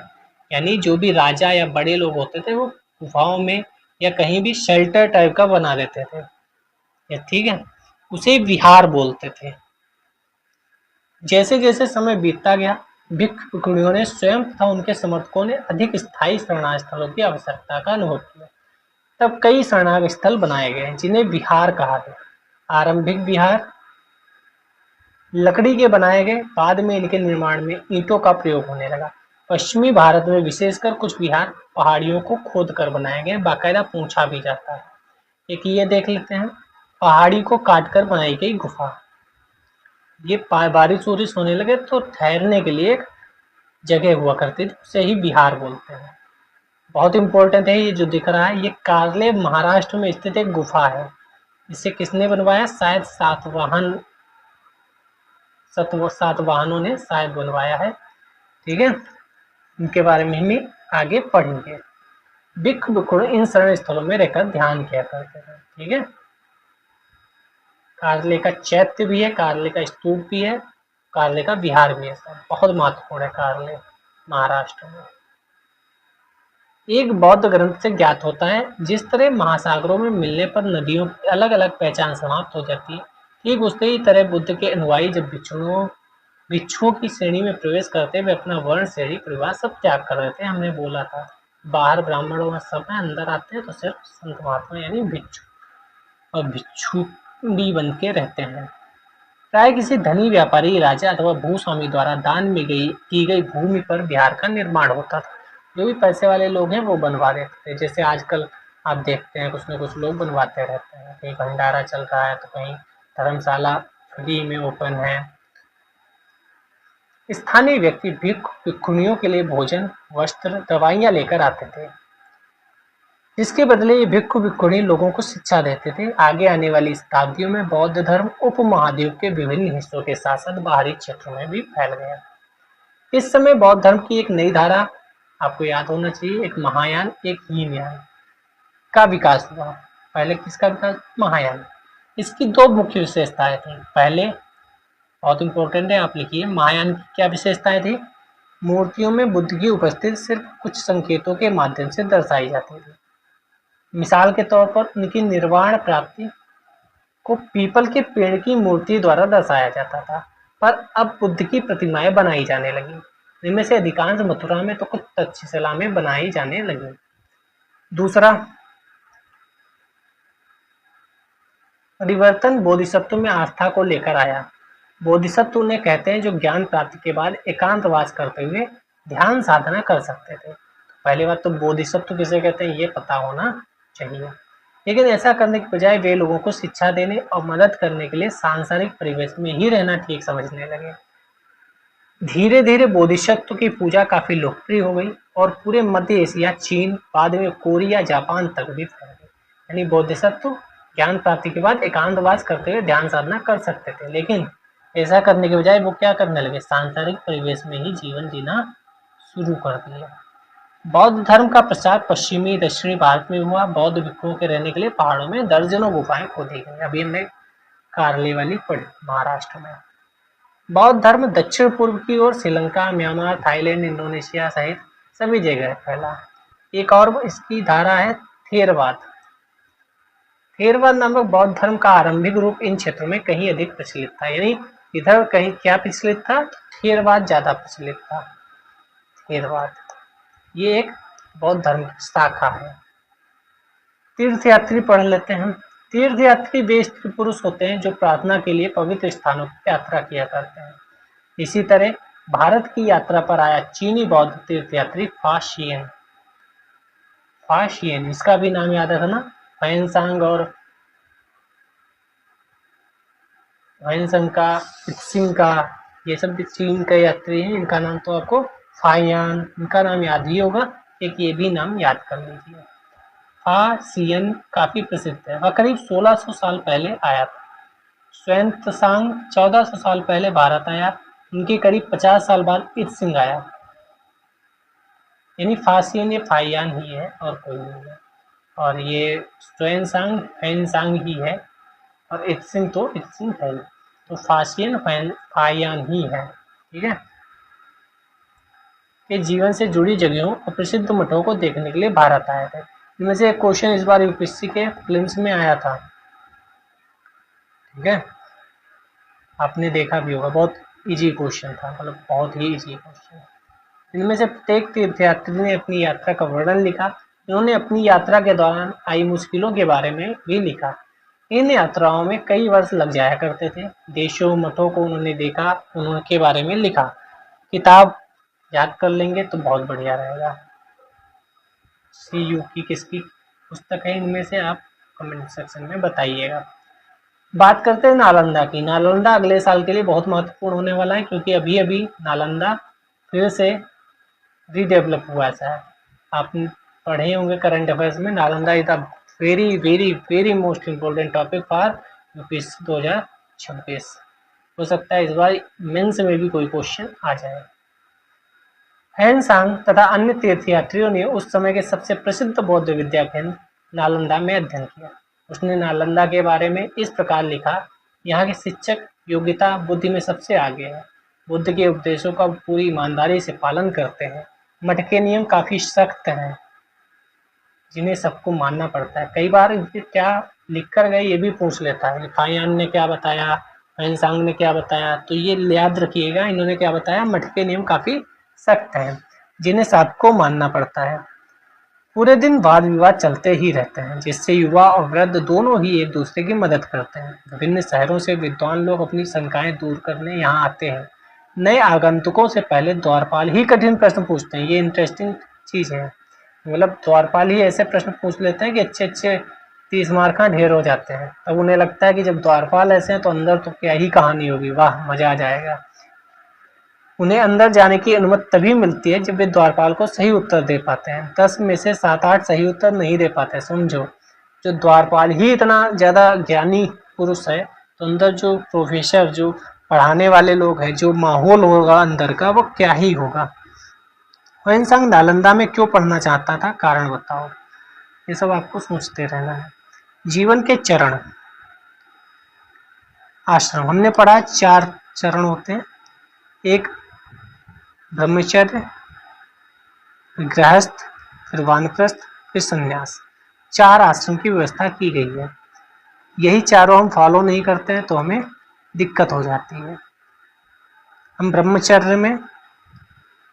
यानी जो भी राजा या बड़े लोग होते थे वो गुफाओं में या कहीं भी शेल्टर टाइप का बना देते थे, ठीक है, उसे विहार बोलते थे। जैसे जैसे समय बीतता गया, भिक्षुओं ने स्वयं तथा उनके समर्थकों ने अधिक स्थायी शरणार्थी स्थलों की आवश्यकता का अनुभव किया। तब कई शरणार्थी स्थल बनाए गए जिन्हें विहार कहा गया। आरंभिक विहार लकड़ी के बनाए गए, बाद में इनके निर्माण में ईंटों का प्रयोग होने लगा। पश्चिमी भारत में विशेषकर कुछ विहार पहाड़ियों को खोद कर बनाए गए, बाकायदा पूछा भी जाता है। एक ये देख लेते हैं, पहाड़ी को काटकर बनाई गई गुफा। ये बारिश वारिश होने लगे तो ठहरने के लिए एक जगह हुआ करती थी, उसे ही विहार बोलते हैं। बहुत इंपॉर्टेंट है ये जो दिख रहा है, ये कार्ले महाराष्ट्र में स्थित एक गुफा है। इसे किसने बनवाया? शायद सातवाहनों ने शायद बनवाया है, ठीक है। इनके बारे में हम आगे पढ़ेंगे। भिक्षु इन शरण स्थलों में रहकर ध्यान किया करते थे, ठीक है। कार्ले का चैत्य भी है, कार्ले का स्तूप भी है, कार्ले का विहार भी है। सब बहुत महत्वपूर्ण है कार्ले महाराष्ट्र में। एक बौद्ध ग्रंथ से ज्ञात होता है, जिस तरह महासागरों में मिलने पर नदियों की अलग अलग पहचान समाप्त हो जाती है, ठीक उसी ही तरह बुद्ध के अनुयायी जब भिक्षुओं की श्रेणी में प्रवेश करते वे अपना वर्ण श्रेणी परिवार सब त्याग कर देते हैं। हमने बोला था बाहर ब्राह्मणों में सब है, अंदर आते हैं तो सिर्फ संत महात्मा यानी भिक्षु और भिक्षु भी बन के रहते हैं। प्राय किसी धनी व्यापारी, राजा अथवा भूस्वामी द्वारा दान में की गई भूमि पर विहार का निर्माण होता था। जो भी पैसे वाले लोग हैं वो बनवा देते थे। जैसे आजकल आप देखते हैं कुछ न कुछ लोग बनवाते रहते हैं, कहीं भंडारा चल रहा है तो कहीं धर्मशाला फ्री में ओपन है। स्थानीय व्यक्ति भिक्षुणियों के लिए भोजन, वस्त्र, दवाइयां लेकर आते थे, जिसके बदले ये भिक्षुणी लोगों को शिक्षा देते थे। आगे आने वाली शताब्दियों में बौद्ध धर्म उपमहाद्वीप के विभिन्न हिस्सों के साथ साथ बाहरी क्षेत्रों में भी फैल गया। इस समय बौद्ध धर्म की एक नई धारा, आपको याद होना चाहिए, एक महायान एक हीनयान का विकास हुआ। पहले किसका विकास? महायान। इसकी दो मुख्य विशेषताएं थी। पहले बहुत इंपॉर्टेंट है, आप लिखिए, महायान की क्या विशेषताएं थी? मूर्तियों में बुद्ध की उपस्थिति सिर्फ कुछ संकेतों के माध्यम से दर्शाई जाती थी। मिसाल के तौर पर उनकी निर्वाण प्राप्ति को पीपल के पेड़ की मूर्ति द्वारा दर्शाया जाता था, पर अब बुद्ध की प्रतिमाएं बनाई जाने लगी। इनमें से अधिकांश मथुरा में तो कुछ तक्षशिला में बनाई जाने लगी। दूसरा, परिवर्तन बोधिसत्व में आस्था को लेकर आया। बोधिसत्व उन्हें कहते हैं जो ज्ञान प्राप्ति के बाद एकांतवास करते हुए ध्यान साधना कर सकते थे। पहली बात तो बोधिसत्व किसे कहते हैं ये पता होना चाहिए। लेकिन ऐसा करने के बजाय वे लोगों को शिक्षा देने और मदद करने के लिए सांसारिक परिवेश में ही रहना ठीक समझने लगे। धीरे धीरे बोधिसत्व की पूजा काफी लोकप्रिय हो गई और पूरे मध्य एशिया, चीन, बाद में कोरिया, जापान तक भी फैल गई। यानी बोधिसत्व ज्ञान प्राप्ति के बाद एकांतवास करते हुए ध्यान साधना कर सकते थे, लेकिन ऐसा करने के बजाय वो क्या करने लगे? सांसारिक परिवेश में ही जीवन जीना शुरू कर दिया। बौद्ध धर्म का प्रचार पश्चिमी दक्षिणी भारत में हुआ। बौद्ध भिक्षुओं के रहने के लिए पहाड़ों में दर्जनों गुफाएं खोदी गई। अभी हमने कार्ले वाली पढ़ी महाराष्ट्र में। बौद्ध धर्म दक्षिण पूर्व की ओर श्रीलंका, म्यांमार, थाईलैंड, इंडोनेशिया सहित सभी जगह फैला। एक और इसकी धारा है थेरवाद। थेरवाद नामक बौद्ध धर्म का आरंभिक रूप इन क्षेत्रों में कहीं अधिक प्रचलित था। यानी इधर कहीं क्या प्रचलित था? थेरवाद ज्यादा प्रचलित था। थेरवाद ये एक बौद्ध धर्म की शाखा है। तीर्थयात्री पढ़ लेते हैं। तीर्थयात्री वे स्त्री पुरुष होते हैं जो प्रार्थना के लिए पवित्र स्थानों की यात्रा किया करते हैं। इसी तरह भारत की यात्रा पर आया चीनी बौद्ध तीर्थयात्री फाशियन। फाशियन, इसका भी नाम याद रखना। ह्वेनसांग और ह्वेनसांग का, त्सिंग का, ये सब भी चीन के यात्री हैं। इनका नाम तो आपको फायान, इनका नाम याद ही होगा। एक ये भी नाम याद कर लीजिए। फाशियन काफी प्रसिद्ध है। वह करीब 1600 साल पहले आया था। ह्वेनसांग 1400 साल पहले भारत आया। उनके करीब 50 साल बाद त्सिंग आया। यानी फाशियन ये फायान ही है और कोई नहीं है। और ये ह्वेनसांग ह्वेनसांग ही है और त्सिंग तो त्सिंग है। तो फाशियन फायान ही है। ठीक है। के जीवन से जुड़ी जगहों और प्रसिद्ध मठों को देखने के लिए भारत आए थे। इनमें से एक क्वेश्चन इस बार यूपीएससी के प्रीलिम्स में आया था। ठीक है, आपने देखा भी होगा, बहुत इजी क्वेश्चन था, मतलब बहुत ही इजी क्वेश्चन। इनमें से प्रत्येक तीर्थयात्री ने अपनी यात्रा का वर्णन लिखा। इन्होंने अपनी यात्रा के दौरान आई मुश्किलों के बारे में भी लिखा। इन यात्राओं में कई वर्ष लग जाया करते थे। देशों मठों को उन्होंने देखा, उनके बारे में लिखा। किताब याद कर लेंगे तो बहुत बढ़िया रहेगा। CU की किसकी पुस्तक है इनमें से, आप कमेंट सेक्शन में बताइएगा। बात करते हैं नालंदा की। नालंदा अगले साल के लिए बहुत महत्वपूर्ण होने वाला है, क्योंकि अभी अभी नालंदा फिर से रीडेवलप हुआ है। आप पढ़े होंगे करंट अफेयर्स में, Nalanda is the very very very most important topic for UPSC 2026। हो सकता है इस बार मेंस में भी कोई क्वेश्चन आ जाए। ह्वेनसांग तथा अन्य तीर्थयात्रियों ने उस समय के सबसे प्रसिद्ध बौद्ध विद्या केंद्र नालंदा में अध्ययन किया। उसने नालंदा के बारे में इस प्रकार लिखा, यहाँ के शिक्षक योग्यता बुद्धि में सबसे आगे है। बुद्ध के उपदेशों का पूरी ईमानदारी से पालन करते हैं। मठ के नियम काफी सख्त हैं, जिन्हें सबको मानना पड़ता है। कई बार क्या लिख कर गए ये भी पूछ लेता है, फायान ने क्या बताया, ह्वेनसांग ने क्या बताया, तो ये याद रखिएगा इन्होंने क्या बताया। मठ के नियम काफी सख्त हैं, जिन्हें सबको मानना पड़ता है। पूरे दिन वाद विवाद चलते ही रहते हैं, जिससे युवा और वृद्ध दोनों ही एक दूसरे की मदद करते हैं। विभिन्न शहरों से विद्वान लोग अपनी शंकाएं दूर करने यहाँ आते हैं। नए आगंतुकों से पहले द्वारपाल ही कठिन प्रश्न पूछते हैं। ये इंटरेस्टिंग चीज है, मतलब द्वारपाल ही ऐसे प्रश्न पूछ लेते हैं कि अच्छे अच्छे 30 मार्क का ढेर हो जाते हैं। तब उन्हें लगता है कि जब द्वारपाल ऐसे हैं तो अंदर तो क्या ही कहानी होगी, वाह मजा आ जाएगा। उन्हें अंदर जाने की अनुमति तभी मिलती है जब वे द्वारपाल को सही उत्तर दे पाते हैं। 10 में से 7-8 सही उत्तर नहीं दे पाते। समझो, जो द्वारपाल ही इतना ज़्यादा ज्ञानी पुरुष है, तो अंदर जो प्रोफेसर, जो पढ़ाने वाले लोग हैं, जो माहौल होगा अंदर का, वो क्या ही होगा। ह्वेनसांग नालंदा में क्यों पढ़ना चाहता था, कारण बताओ। ये सब आपको सोचते रहना है। जीवन के चरण, आश्रम हमने पढ़ा 4 चरण होते हैं। एक ब्रह्मचर्य, गृहस्थ, फिर वानप्रस्थ, फिर संन्यास। 4 आश्रम की व्यवस्था की गई है। यही चारों हम फॉलो नहीं करते हैं तो हमें दिक्कत हो जाती है। हम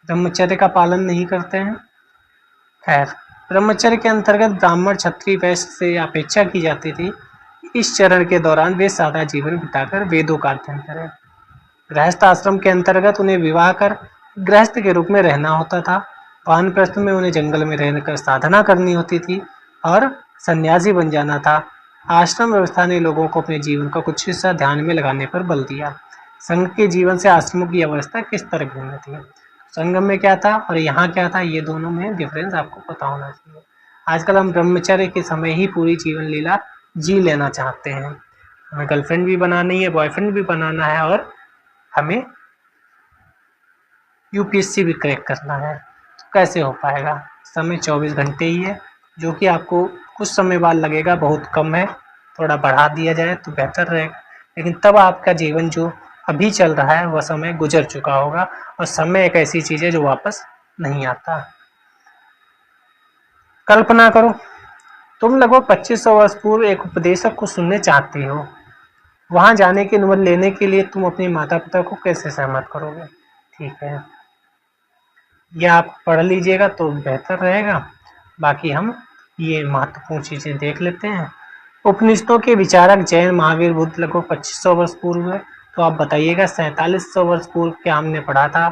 ब्रह्मचर्य का पालन नहीं करते हैं। खैर, ब्रह्मचर्य के अंतर्गत ब्राह्मण, क्षत्रिय, वैश्य से अपेक्षा की जाती थी इस चरण के दौरान वे सादा जीवन बिताकर वेदों का अध्ययन करें। गृहस्थ आश्रम के अंतर्गत उन्हें विवाह कर गृहस्थ के रूप में रहना होता था। वानप्रस्थ में उन्हें जंगल में रहकर साधना करनी होती थी और सन्यासी बन जाना था। आश्रम व्यवस्था ने लोगों को अपने जीवन का कुछ हिस्सा ध्यान में लगाने पर बल दिया। संघ के जीवन से आश्रमों की अवस्था किस तरह भिन्न थी, संगम में क्या था और यहाँ क्या था, ये दोनों में डिफरेंस आपको पता होना चाहिए। आजकल हम ब्रह्मचर्य के समय ही पूरी जीवन लीला जी लेना चाहते हैं। हमें गर्लफ्रेंड भी बनानी है, बॉयफ्रेंड भी बनाना है और हमें यूपीएससी भी क्रैक करना है। तो कैसे हो पाएगा। समय 24 घंटे ही है, जो कि आपको कुछ समय बाद लगेगा बहुत कम है। थोड़ा बढ़ा दिया जाए तो बेहतर रहेगा, लेकिन तब आपका जीवन जो अभी चल रहा है वह समय गुजर चुका होगा। और समय एक ऐसी चीज़ है जो वापस नहीं आता। कल्पना करो, तुम लगभग 2500 वर्ष पूर्व एक उपदेशक को सुनने चाहते हो। वहां जाने की अनुमति लेने के लिए तुम अपने माता पिता को कैसे सहमत करोगे। ठीक है, यह आप पढ़ लीजिएगा तो बेहतर रहेगा। बाकी हम ये महत्वपूर्ण चीज़ें देख लेते हैं। उपनिषदों के विचारक जैन महावीर बुद्ध लगभग 2500 वर्ष पूर्व हुए। तो आप बताइएगा 4700 वर्ष पूर्व क्या हमने पढ़ा था,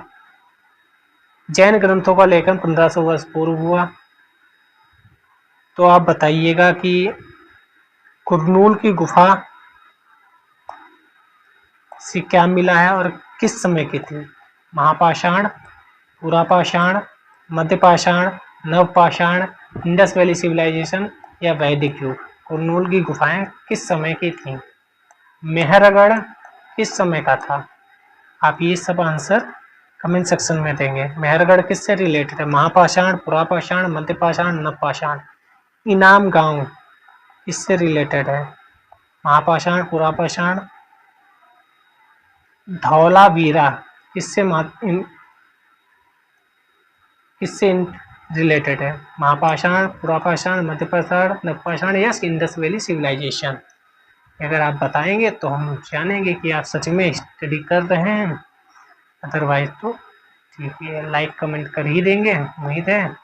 जैन ग्रंथों का लेखन 1500 वर्ष पूर्व हुआ। तो आप बताइएगा कि कुरनूल की गुफा से क्या मिला है और किस समय की थी? महापाषाण, पुरापाषाण, मध्यपाषाण, नवपाषाण, इंडस वैली सिविलाइजेशन या वैदिक युग। कुरनूल की गुफाएं किस समय की थीं? मेहरगढ़ किस समय का था? आप ये सब आंसर कमेंट सेक्शन में देंगे। मेहरगढ़ किससे रिलेटेड है? महापाषाण, पुरापाषाण, मध्यपाषाण, नवपाषाण। इनाम गांव किससे रिलेटेड है? महापाषाण, पुरापाषाण। धौलावीरा किससे रिलेटेड है? महापाषाण, पुरापाषाण, मध्यपाषाण, नवपाषाण या इंडस वैली सिविलाइजेशन। अगर आप बताएंगे तो हम जानेंगे कि आप सच में स्टडी कर रहे हैं, अदरवाइज तो ठीक है, लाइक कमेंट कर ही देंगे उम्मीद है।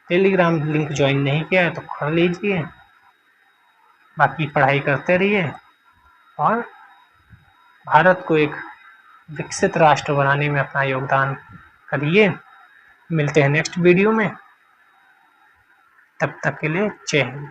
टेलीग्राम लिंक ज्वाइन नहीं किया है तो कर लीजिए। बाकी पढ़ाई करते रहिए और भारत को एक विकसित राष्ट्र बनाने में अपना योगदान करिए। मिलते हैं नेक्स्ट वीडियो में, तब तक के लिए जय हिंद।